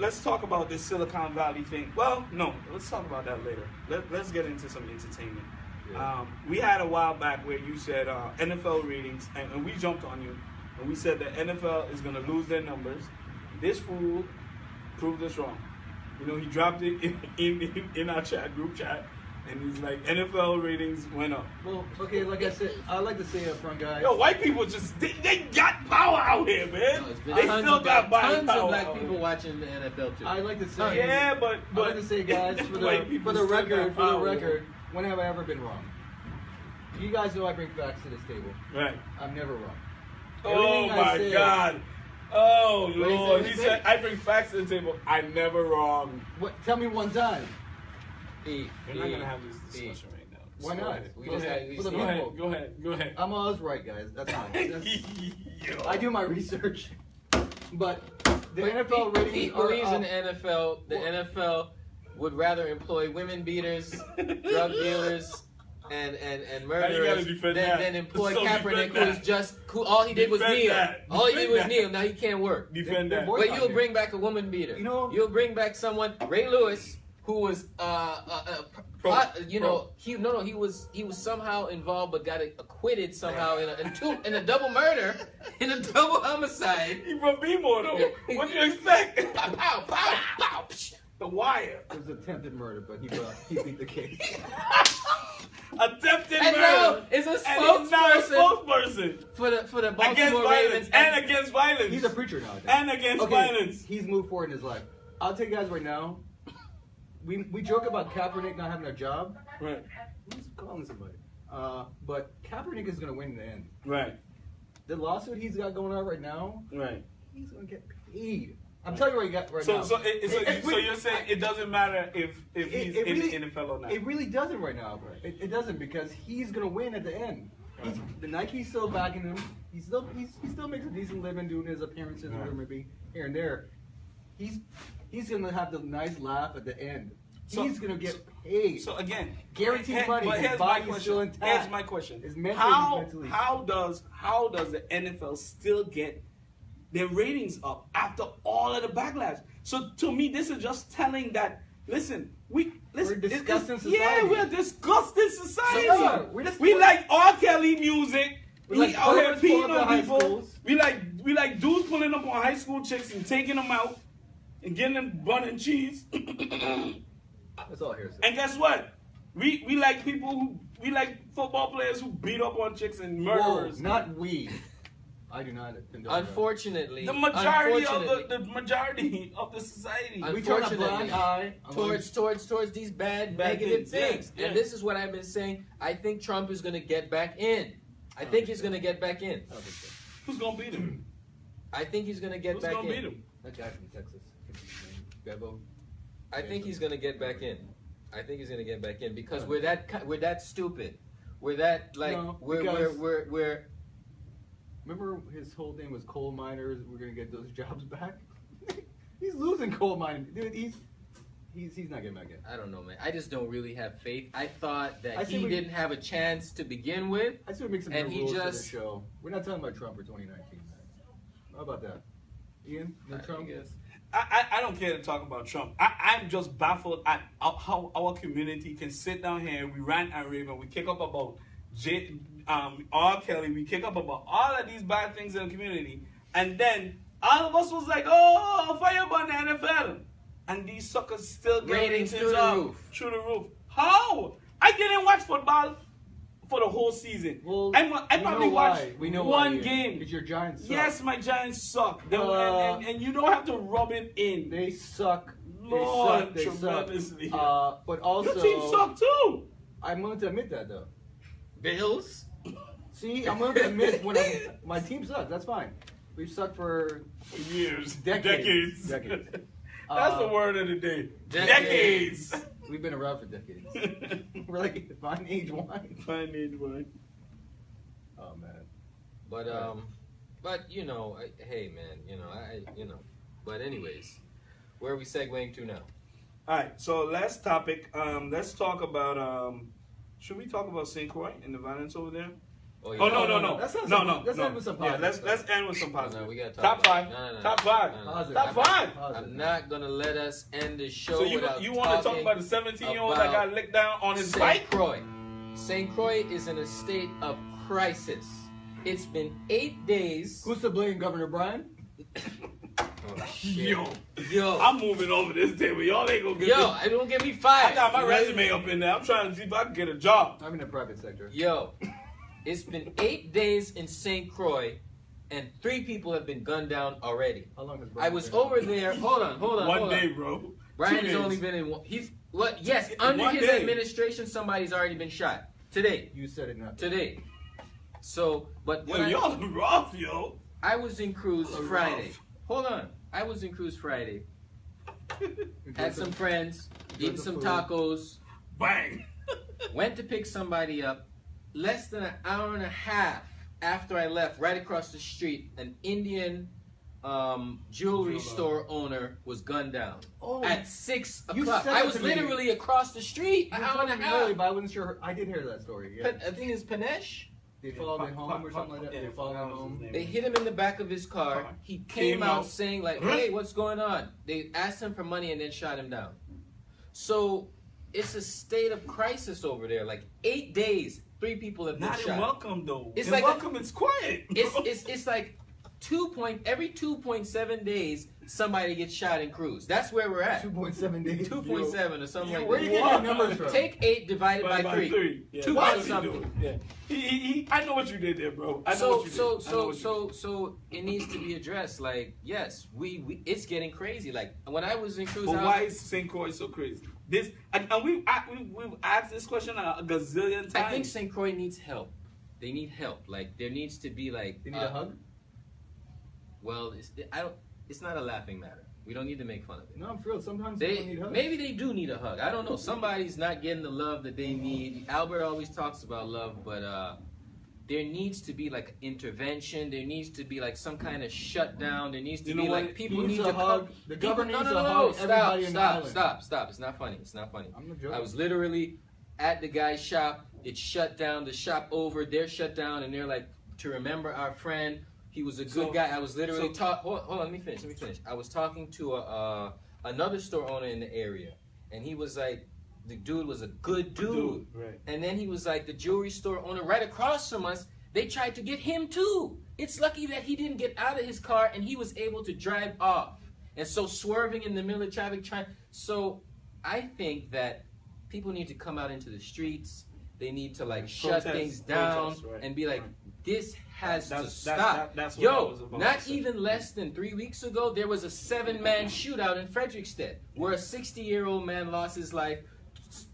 let's talk about this Silicon Valley thing. Well, no, let's talk about that later. Let's get into some entertainment. Yeah. We had a while back where you said NFL ratings, and we jumped on you, and we said that NFL is going to lose their numbers. This fool proved us wrong. You know, he dropped it in our group chat, and he's like, NFL ratings went up. Well, okay, like I said, I like to say up front, guys. Yo, white people just, they got power out here, man. No, they still got buying tons power. of black people watching the NFL too. I like to say, yeah, but I like to say, guys, for the record, when have I ever been wrong? You guys know I bring facts to this table. Right. I'm never wrong. Oh my God. Oh Lord. He said, I bring facts to the table. I'm never wrong. What? Tell me one time. We're not going to have this discussion right now. Why not? Go ahead. I'm always right, guys. That's fine. I do my research. But the NFL ratings he are believes up. in the NFL. The NFL would rather employ women beaters, drug dealers, and murderers than employ Kaepernick, who all he did was kneel. All he did was kneel. Now he can't work. Defend that. But you'll bring back a woman beater. You'll bring back someone, Ray Lewis, who was he was somehow involved but got acquitted somehow in a double murder, in a double homicide. He from B-more though. What do you expect? Pow, pow, pow, pow. The Wire. It was attempted murder, but he beat the case. Attempted and murder. Now is a spokesperson for the Baltimore Ravens and against violence. He's a preacher now. And against violence. He's moved forward in his life. I'll tell you guys right now. We joke about Kaepernick not having a job. Right. Who's calling somebody? But Kaepernick is going to win in the end. Right. The lawsuit he's got going on right now. Right. He's going to get paid. I'm telling you what he got right now. So you're saying it doesn't matter if he's in the NFL or not? It really doesn't right now, bro. It doesn't, because he's gonna win at the end. The Nike's still backing him. He still makes a decent living doing his appearances, whatever it may be, here and there. He's gonna have the nice laugh at the end. He's gonna get paid. So again, guaranteed money. But his body's still intact. Here's my question: His mentally. How does the NFL still get their ratings up after all of the backlash? So to me, this is just telling that, we're disgusting society. Yeah, we're a disgusting society. So, we like R. Kelly music. We out here peeing on people. Schools. We like dudes pulling up on high school chicks and taking them out and getting them bun and cheese. That's all I hear. And guess what? We like we like football players who beat up on chicks and murderers. Whoa, not we. I do not. Unfortunately, the majority of the society. We turn a blind eye towards these bad negative things. Yeah. And this is what I've been saying. I think Trump is going to get back in. I think he's going to get back in. Who's going to beat him? I think he's going to get back in. Who's going to beat him? That guy from Texas. Bebo. I think he's going to get back in. I think he's going to get back in because we're that stupid. We're that we're. Remember his whole thing was coal miners. We're gonna get those jobs back. He's losing coal mining, dude. He's not getting back in. I don't know, man. I just don't really have faith. I thought that he didn't have a chance to begin with. I should make some rules for the show. We're not talking about Trump for 2019. Man. How about that? Ian, no I Trump. guess. I don't care to talk about Trump. I'm just baffled at how our community can sit down here, we rant and rave, and we kick up about R. Kelly, we kick up about all of these bad things in the community, and then all of us was like, oh, fire on the NFL. And these suckers still get Ratings through the roof. Through the roof. How? I didn't watch football for the whole season. Well, I probably watched one Ian. game. Because your Giants suck. Yes, my Giants suck. And you don't have to rub it in. They suck. Lord, They suck. tremendously. But also, Your team suck too. I'm willing to admit that though. Bills. See, I'm willing to admit when my team sucks. That's fine. We've sucked for Years. decades. That's the word of the day. Decades. We've been around for decades. We're like fine age wine. Fine age wine. Oh man. But you know, hey man, you know. But anyways, where are we segueing to now? All right. So last topic. Let's talk about. Should we talk about St. Croix and the violence over there? Oh, Oh no. Let's have No. let's end with some Yeah, positive let's stuff. end with some positive. No, we gotta talk Top about- five. no. Top five. No, no. Positive. Top five. Positive. I'm not gonna let us end the show So you without want to talk talking about the 17-year-old that about got licked down on his St. bike? Croix. St. Croix is in a state of crisis. It's been 8 days. Who's to blame, Governor Brian? Oh, shit. Yo, I'm moving over this table. Y'all ain't gonna get Yo, this. don't get me fired. I got my You ready? resume up in there. I'm trying to see if I can get a job. I'm in the private sector. Yo, it's been 8 days in St. Croix, and 3 people have been gunned down already. How long has I Brian was been? over there. Hold on. One day, bro. Brian 2 has days. only been in one. Yes, under One his day. administration, somebody's already been shot. Today. You said it not. Today. So, but Yo, when y'all rough, yo. I was in Cruise Rough. Friday. Hold on. I was in Cruise Friday. Had some friends, eating some food. tacos, Bang. went to pick somebody up. Less than an hour and a half after I left, right across the street, an Indian jewelry store owner was gunned down Oh, at 6 you o'clock. said I it was to me. literally across the street, you an hour told and a me half. earlier, but I wasn't sure. I did hear that story. Yeah. I think it's Panesh. They followed him home or something like that. They followed him home. They hit him in the back of his car. He came Came out out. saying like, "Hey, what's going on?" They asked him for money and then shot him down. So it's a state of crisis over there. Like 8 days, 3 people have been Not in shot. welcome, though. It's In like welcome, it's quiet. bro. It's like every 2.7 days somebody gets shot in Cruise. That's where we're at. 2.7 days. 2.7 or something like Where you that. getting your numbers from? Take 8 divided by 3. Yeah, 2 that's point what something. he doing. Yeah. He, I know what you did there, bro. I know So what you did. I know what you did. so it needs to be addressed. Like, yes, we it's getting crazy. Like when I was in Cruise, But I why was- is St. Croix so crazy? This and we've asked this question a gazillion times. I think St. Croix needs help. They need help. Like there needs to be like They need a hug? Well, it's not a laughing matter. We don't need to make fun of it. No, I'm for real. Sometimes people need hugs. Maybe they do need a hug. I don't know. Somebody's not getting the love that they need. Albert always talks about love, but there needs to be like intervention. There needs to be like some kind of shutdown. There needs to You know be what? like people He need needs to a hug. come. The governor People- needs no, a no, hug. no, Everybody in the island. Stop. It's not funny. It's not funny. I'm not joking. I was literally at the guy's shop. It shut down. The shop over. They're shut down, and they're like, to remember our friend. He was a good So- guy. I was literally so- Hold on. Let me finish. I was talking to another store owner in the area, and he was like, the dude was a good dude. Right. And then he was like, the jewelry store owner right across from us. They tried to get him too. It's lucky that he didn't get out of his car and he was able to drive off. And so swerving in the middle of traffic, so I think that people need to come out into the streets. They need to like shut Protest, things down protest, right. and be like, this has to That's- stop. that's what I was Yo, about not to say. even less than 3 weeks ago, there was a 7-man shootout in Frederickstead where a 60-year-old man lost his life.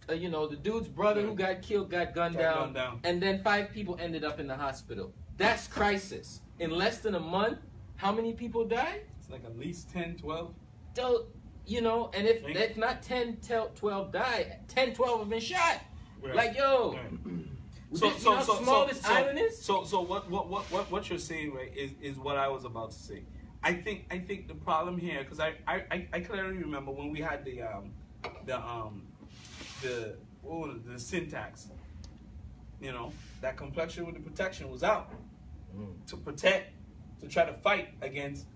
The dude's brother who got killed got gunned down, and then 5 people ended up in the hospital. That's crisis. In less than a month, how many people died? It's like at least 10, 12. And if not 10, 12 died, 10, 12 have been shot. Right. Like, yo, Right. you know how small this island is? So what you're saying, right, is what I was about to say. I think the problem here, because I clearly remember when we had the syntax, that complexion with the protection was out to protect, to try to fight against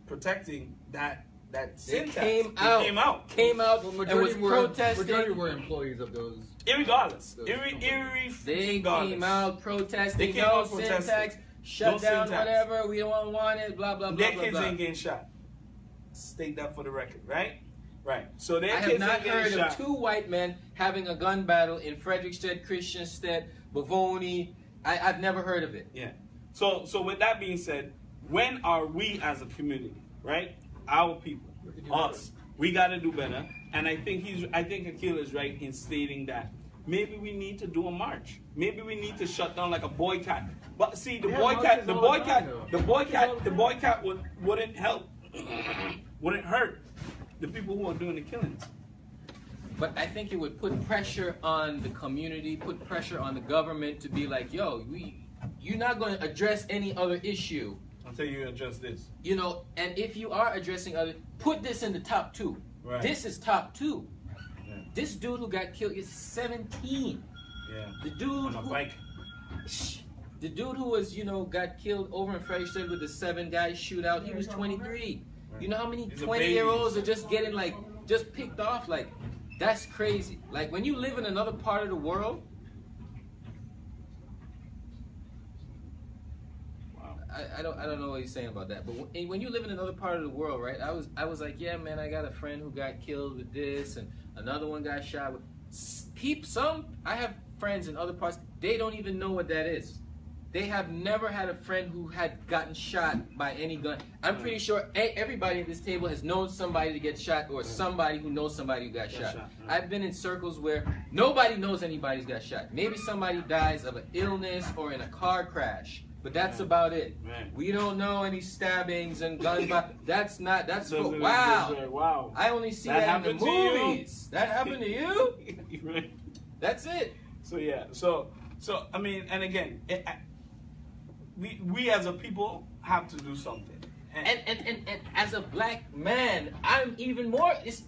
protecting that They syntax. came They out. came out. Well, and was protesting. majority were employees of those. Irregardless. They came out protesting. They came no out protesting. syntax. Shut No down syntax. whatever. We don't want it. Blah blah blah Their blah kids blah. ain't getting shot. State that for the record, right? Right. So their I have kids not ain't getting heard shot. of two white men having a gun battle in Frederickstead, Christiansted, Bavoni. I've never heard of it. Yeah. So with that being said, when are we as a community, right? Our people, us, we got to do better. And I think Akil is right in stating that maybe we need to do a march. Maybe we need to shut down like a boycott. But see, the boycott wouldn't help, wouldn't hurt the people who are doing the killings. But I think it would put pressure on the community, put pressure on the government to be like, yo, you're not going to address any other issue. Until you address this. You know, and if you are addressing other, put this in the top 2. Right. This is top 2. Yeah. This dude who got killed is 17. Yeah. The dude On a who, bike. the dude who was, got killed over in Frederickstead with the 7 guys shootout, he was 23. Right. You know how many These are 20-year-olds are just getting just picked off? Like, that's crazy. Like, when you live in another part of the world, I don't know what he's saying about that, but when you live in another part of the world, right? I was like, yeah, man, I got a friend who got killed with this, and another one got shot with. I have friends in other parts. They don't even know what that is. They have never had a friend who had gotten shot by any gun. I'm pretty sure everybody at this table has known somebody to get shot, or somebody who knows somebody who got shot. I've been in circles where nobody knows anybody's got shot. Maybe somebody dies of an illness or in a car crash. But that's about it. Right. We don't know any stabbings and gun. That's Wow. wow. I only see that in the movies. That happened to you? Right. That's it. So yeah. So I mean, and again, we as a people have to do something. And as a black man, I'm even more. It's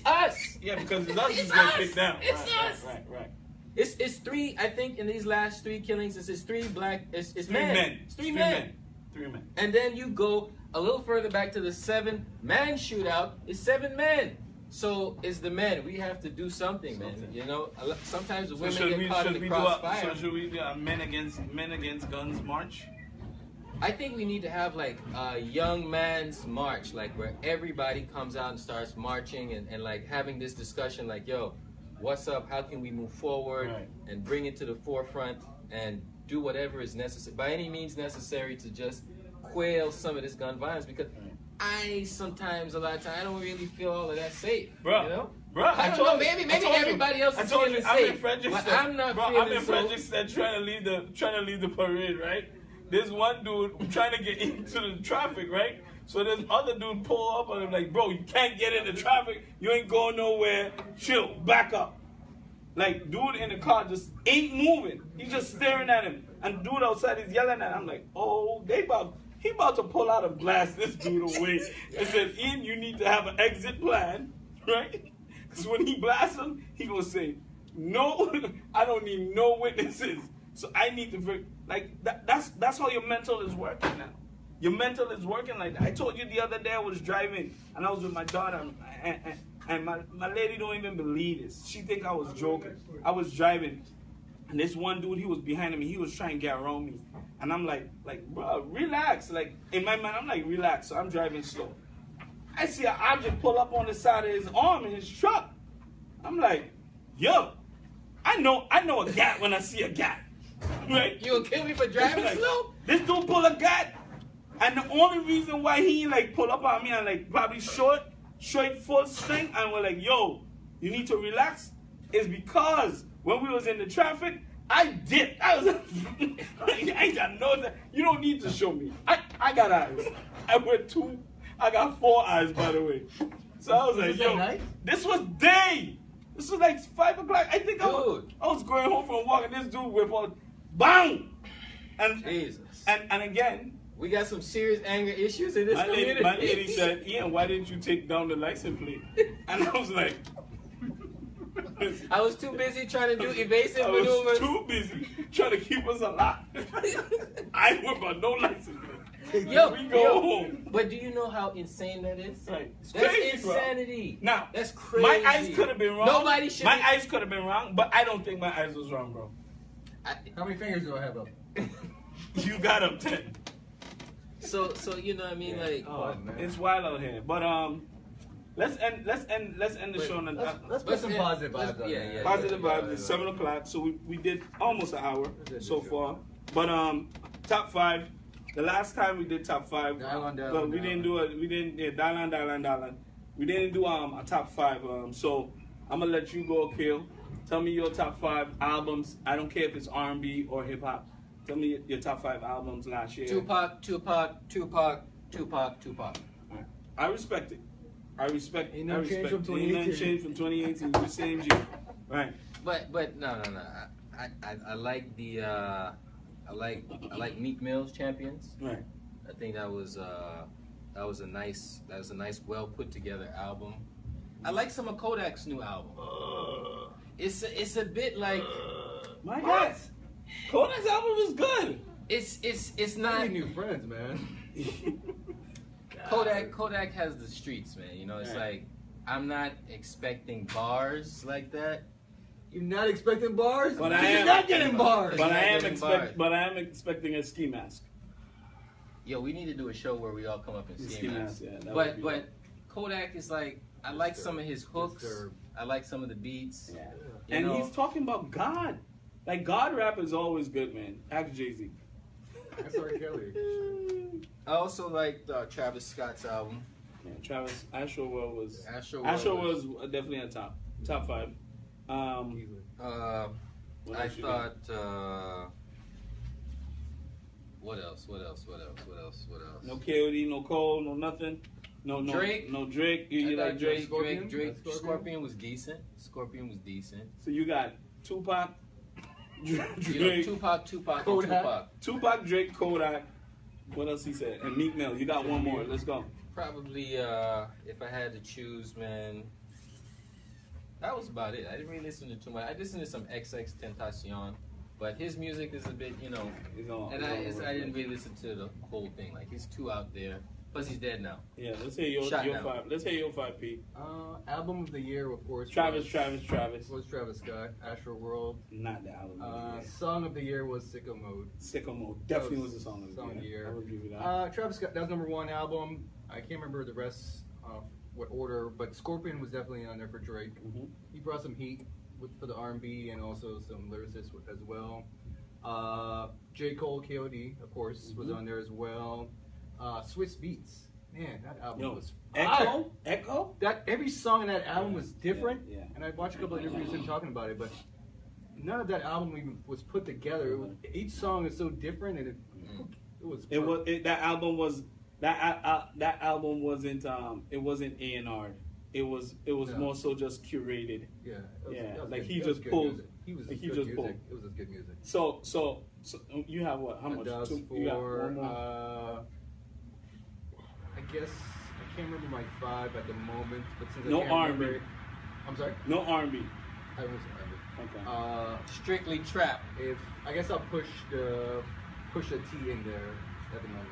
us. Yeah, because it's us It's who's getting us. picked down. It's us. Right. It's 3. I think in these last 3 killings, it's 3 black. It's 3 men. men. It's 3 men. 3 men. And then you go a little further back to the 7-man shootout. It's 7 men. So it's the men. We have to do something, man. You know, sometimes the women get caught in the crossfire. So should we do a men against guns march? I think we need to have like a young man's march, like where everybody comes out and starts marching and like having this discussion, like, yo, what's up? How can we move forward and bring it to the forefront and do whatever is necessary, by any means necessary, to just quail some of this gun violence? Because a lot of times, I don't really feel all of that safe. Bro, you know? Bro, I don't know. Maybe everybody else is feeling safe, but I'm not feeling I'm in so. Frederickstead trying to leave the parade, right? There's one dude trying to get into the traffic, right? So there's other dude pull up on him like, bro, you can't get into traffic. You ain't going nowhere. Chill, back up. Like, dude in the car just ain't moving. He's just staring at him. And dude outside is yelling at him. I'm like, oh, he about to pull out and blast this dude away. It says, Ian, you need to have an exit plan, right? Because when he blasts him, he gonna say, no, I don't need no witnesses. So I need to, like, that's how your mental is working now. Your mental is working like that. I told you the other day I was driving and I was with my daughter and my lady don't even believe this. She think I was joking. I was driving and this one dude, he was behind me. He was trying to get around me. And I'm like, bro, relax. Like, in my mind, I'm like, relax. So I'm driving slow. I see an object pull up on the side of his arm in his truck. I'm like, yo, I know a gat when I see a gat. Right? You gonna kill me for driving like, slow? This dude pull a gat. And the only reason why he like pull up on me and like probably short full strength and we're like, yo, you need to relax, is because when we was in the traffic, I dipped. I was I got no that. You don't need to show me. I got eyes. I got 4 eyes, by the way. So I was like, yo, this was day. This was like 5 o'clock. I think I was going home from walk and this dude whip on, bang! And Jesus. And again, we got some serious anger issues in this community. My lady said, Ian, why didn't you take down the license plate? And I was like, I was too busy trying to do evasive I maneuvers. was too busy trying to keep us alive. I whip on no license plate. Yo, we go home. But do you know how insane that is? Right. It's That's crazy, bro. insanity. Now, That's crazy. my eyes could have been wrong. Nobody should. My eyes could have been wrong, but I don't think my eyes was wrong, bro. How many fingers do I have up? You got them 10. So you know what I mean? Like, Oh, man. It's wild out here. But let's end the show on Let's put some positive vibes on yeah, there. yeah. positive vibes. It's 7 o'clock, so we did almost an hour so far. But top 5. The last time we did top 5, but we didn't do it. We didn't. Yeah, Dylan. We didn't do a top 5. So I'm gonna let you go, Kill. Tell me your top 5 albums. I don't care if it's R&B or hip hop. Tell me your top 5 albums last year. Tupac. I respect it. I respect. Ain't no change from Ain't nothing 2018. changed from 2018. The same year, right? But no. I like the I like Meek Mill's Champions. Right. I think that was a nice well put together album. I like some of Kodak's new album. It's a bit like My God, Kodak's album was good. it's I not need new friends, man. Kodak has the streets, man. You know, it's Right. like I'm not expecting bars like that. You're not expecting bars? But You're I am- not getting bars. But I am Getting bars. expecting a ski mask. Yo, we need to do a show where we all come up in ski Ski masks. mask, yeah. that would be But Kodak is like I like some of his hooks. Disturbed. I like some of the beats. Yeah. You And know, he's talking about God. Like God rap is always good, man. Ask Jay-Z. That's R. Kelly. I also like Travis Scott's album. Yeah, Travis Astro World was Astro was definitely a top 5. Easily. What I else you got? thought. What else? No KOD, no Cole, no nothing. No Drake. No Drake. You I like thought Drake? Scorpion? Drake. Scorpion? Scorpion was decent. Scorpion was decent. So you got Tupac, You know, Drake, Tupac, Kodak. and Tupac. Drake, Kodak. What else he said? And Meek Mill. You got one more. Let's go. Probably, if I had to choose, man, that was about it. I didn't really listen to too much. I listened to some XX Tentacion, but his music is a bit, you know, He's on- and he's on- I didn't really listen to the whole thing. Like, he's too out there. Plus, he's dead now. Yeah, let's hear your Shot down. 5. Let's hear your 5, Pete. Album of the year, of course. Travis. Was Travis Scott, Astro World. Not the album. Song of the year was Sicko Mode. Sicko Mode definitely was the song of the year. I would give you that. Travis Scott, that was number 1 album. I can't remember the rest, what order, but Scorpion was definitely on there for Drake. Mhm. He brought some heat for the R&B and also some lyricists as well. J. Cole, KOD, of course, was on there as well. Swiss Beats. Man, that album was fire. Echo? That every song in that album was different, yeah. and I watched a couple of interviews of him talking about it, but none of that album even was put together. It was, each song is so different, and it was. That album wasn't it wasn't A&R. It was No. more so just curated. Yeah, like he that was just good pulled. music. He was like he good just music. pulled. It was just good music. So you have what? How much? That was You got one more? I guess I can't remember my 5 at the moment, but since No I can't R&B. remember, I'm sorry. No R&B. I was R&B. Okay. Strictly trap. If I guess I'll push a T in there at the moment.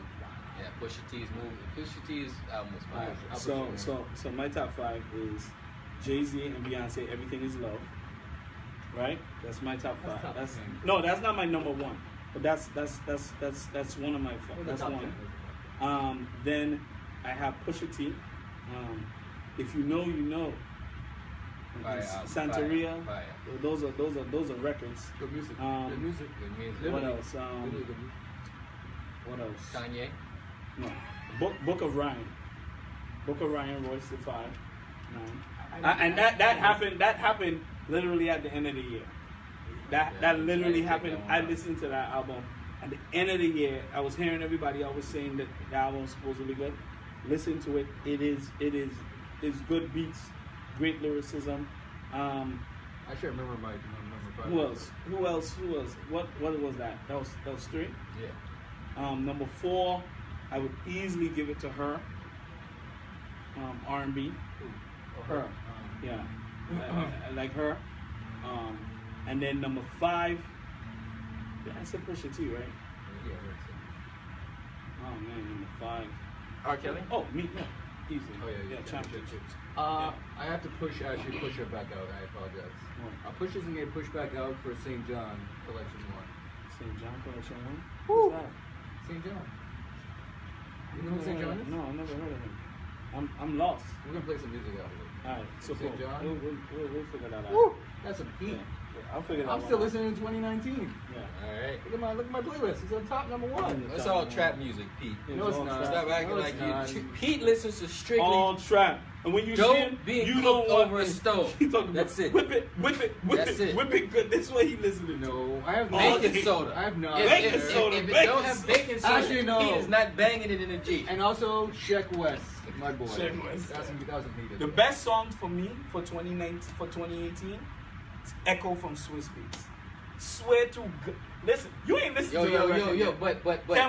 Yeah, Pusha T's movie. Pusha T's album was All fire. right. So my top 5 is Jay-Z and Beyonce. Everything is love. Right? That's my top 5. top That's 10. no, that's not my number 1. But that's one of my. That's top one. 10. Then I have Pusha T. If you know, you know. Fire, Santeria. fire. Those are records. Good music. Good music. Good music. Really? What else? Really good music. What else? Kanye. No. Book of Ryan. Book of Ryan, Royce the 5. 9. And that happened literally at the end of the year. That literally happened. I listened to that album at the end of the year. I was hearing everybody always saying that the album was supposed to be good. Listen to it. It's good beats, great lyricism. I should remember my number 5. Who else? What was that? That was 3. Yeah. Number 4, I would easily give it to her. R&B. Her. Yeah. I like her. And then number 5, I said Pusha T, right? Yeah, Oh man, number 5. R. Kelly? Oh, me, yeah. Easy. Oh, yeah, championships. I have to actually push her back out. I apologize. Pusher's gonna get pushed back out for St. John Collection 1. St. John Collection 1? Woo! Who's that? St. John. You know who St. John is? No, I never heard of him. I'm lost. We're gonna play some music out of it. Alright, so St. cool. John? We'll figure that out. Woo! That's a heat. Yeah. I'll figure that I'm one still out. listening in 2019. Yeah. Alright. Look at my playlist. It's on top number 1. That's all trap music, Pete. No, it's all not. trap. Stop acting No, like it's not. you. Pete listens to strictly All trap. And when you see him, dope being you cooked don't want over a stove. He talking That's about it. whip it, whip it, whip That's it, it. whip it good. This is what he listening to. No, I have Baking Okay. soda. I have not. Baking soda, If it baking don't have soda. baking soda, Actually, no. Pete is not banging it in a Jeep. And also Sheck West, my boy. Sheck West. That was needed. The best songs for me for 2018, it's Echo from Swiss Beats. Swear to God. Listen, you ain't listening to that record yet. but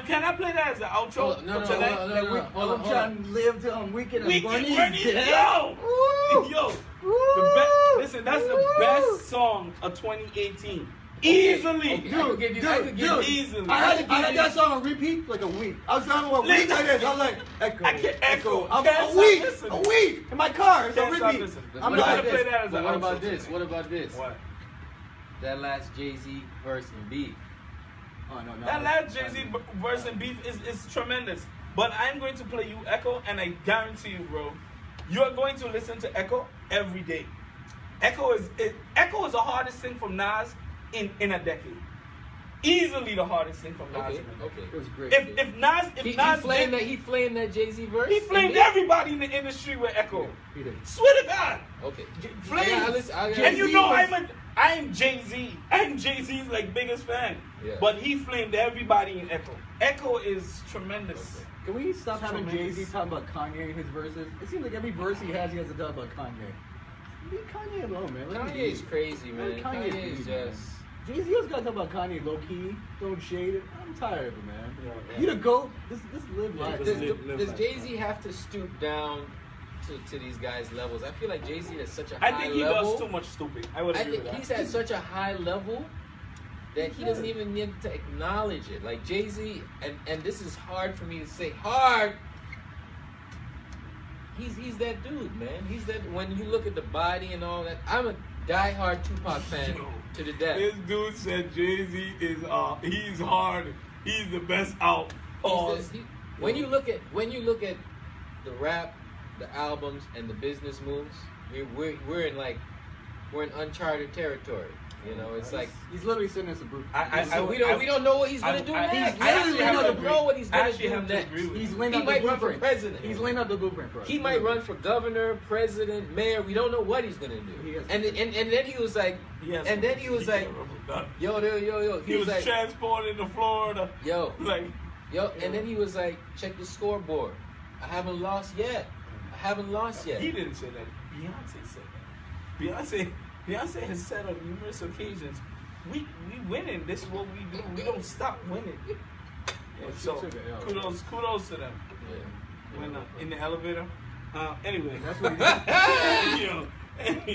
Can I play that as the outro No, for tonight? hold on. John lived on Weekend Weekend Bernie's Bernie's, dead. yo! Woo! Yo, Woo! listen, that's the Woo! best song of 2018. Easily. okay. I could give you- I could give you- easily. I had that song on repeat for like a week. I was driving what week that is. I was like, Echo. I can't Echo. I'm Can't a stop week. listening. A week in my car. It's Can't on stop repeat. listening. I'm What not about play that as But an what outro about this? tonight. What about this? What? That last Jay-Z verse in Beef. Oh, no. That last Jay-Z verse and beef is tremendous. But I'm going to play you Echo, and I guarantee you, bro, you're going to listen to Echo every day. Echo is the hardest thing from Nas in a decade. Easily the hardest thing from Nas Okay, in a decade. okay. It was great. If Nas He flamed that Jay-Z verse. he flamed everybody in the industry with Echo. He did. Swear to God. Okay. Flames. I And you know I'm Jay-Z. I'm Jay-Z's like biggest fan. Yeah. But he flamed everybody in Echo. Echo is tremendous. Okay. Can we stop having Tremendous. Jay-Z talking about Kanye in his verses? It seems like every verse he has to talk about Kanye. Leave Kanye alone, man. Let him Kanye is be. crazy, man. Let Kanye be, is man. just. Jay-Z always gotta talk about Kanye low key, throwing shade. I'm tired of it, man. Yeah. You the GOAT. Just live Yeah, life. just man. live Does like Jay-Z have to stoop down to these guys' levels? I feel like Jay-Z is such a I high think he level. does too much stupid. I would I agree think with he's that. at such a high level that he doesn't even need to acknowledge it. Like Jay-Z, and this is hard for me to say. Hard. He's that dude, man. He's that. When you look at the body and all that, I'm a diehard Tupac fan to the death. This dude said Jay-Z is he's hard. He's the best out. When you look at the rap, the albums, and the business moves, we're in uncharted territory. You know, it's like He's literally sitting as a brute. we don't know what he's gonna do next. I actually We have to don't agree. know what he's I gonna actually do have to next. agree with He's you. laying He out the might run for blueprint. president. He's laying out the blueprint for us. He might run for governor, president, mayor. We don't know what he's gonna He do. has And then he was like, yo. He was like, transported to Florida. yo, Like, and then he was like, check the scoreboard. I haven't lost yet. he didn't say that. Beyonce said that. Beyonce has said on numerous occasions, we winning. This is what we do. We don't stop winning. Yeah, So she took it, kudos to them. Yeah. When in the elevator. Anyway, That's what he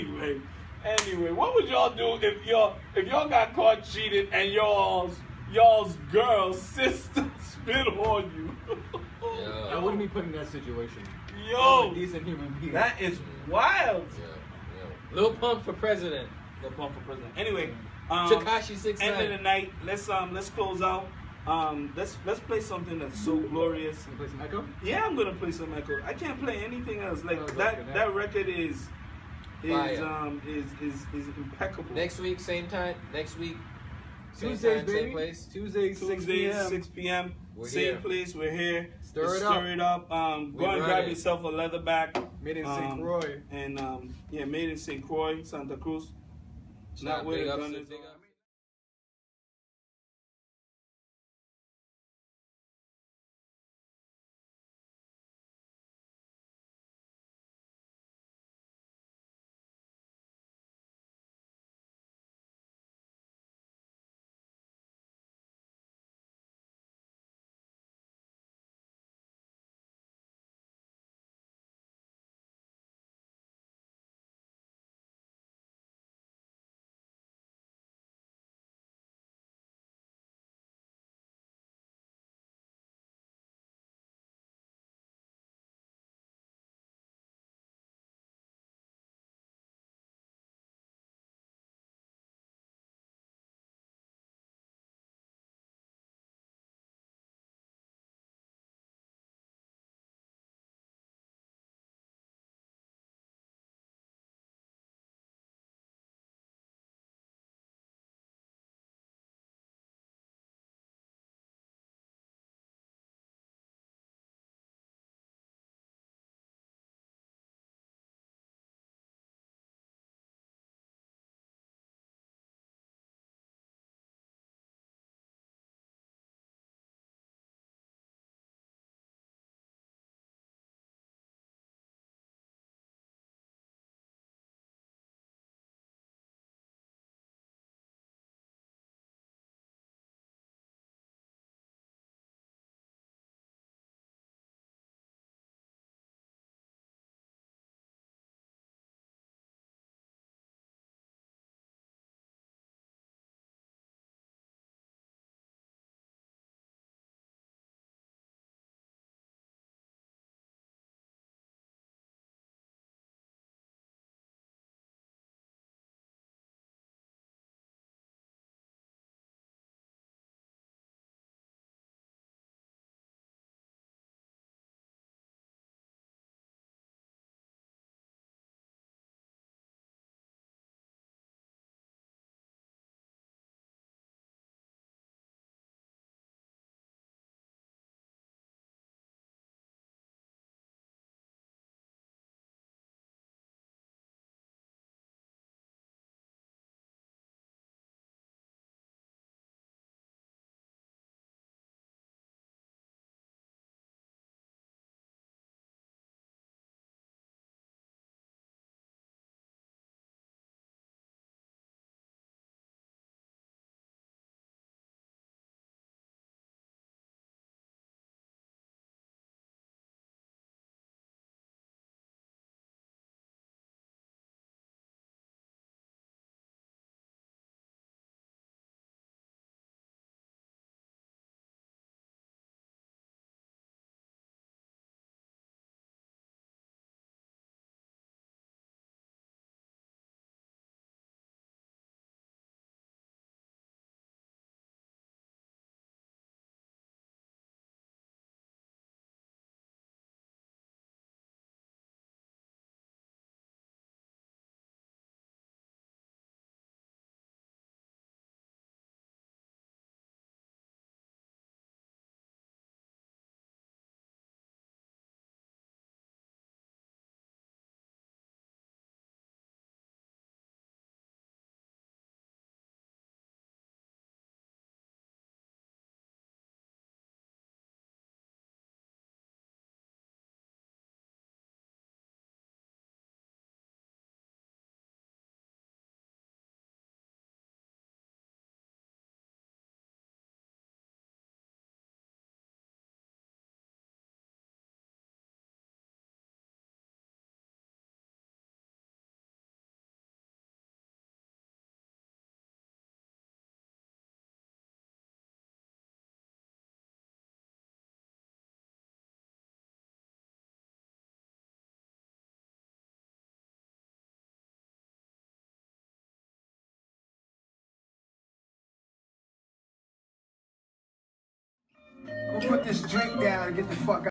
did. Anyway, what would y'all do if y'all got caught cheating and y'all's girl's sister spit on you? I wouldn't be put in that situation. Yo, I'm a decent human being. that is wild. Yeah. Lil Pump for president. The pump for president. Anyway, Tekashi 6ix9ine. end of the night. Let's close out. Let's play something that's so glorious. Can you play some Echo? Yeah, I'm gonna play some Echo. I can't play anything else. Like Oh, that record is Fire. impeccable. Next week, same time. Next week, same Tuesdays, time, baby. same place. Tuesdays, 6 Tuesdays, p.m. 6 p.m. We're Same here. place. We're here. Stir Let's it stir it up. Go and run grab it. yourself a leatherback. Made in St. Croix. And made in St. Croix, Santa Cruz. Not where Big the ups gun to- is. big ups. Put this drink down and get the fuck out.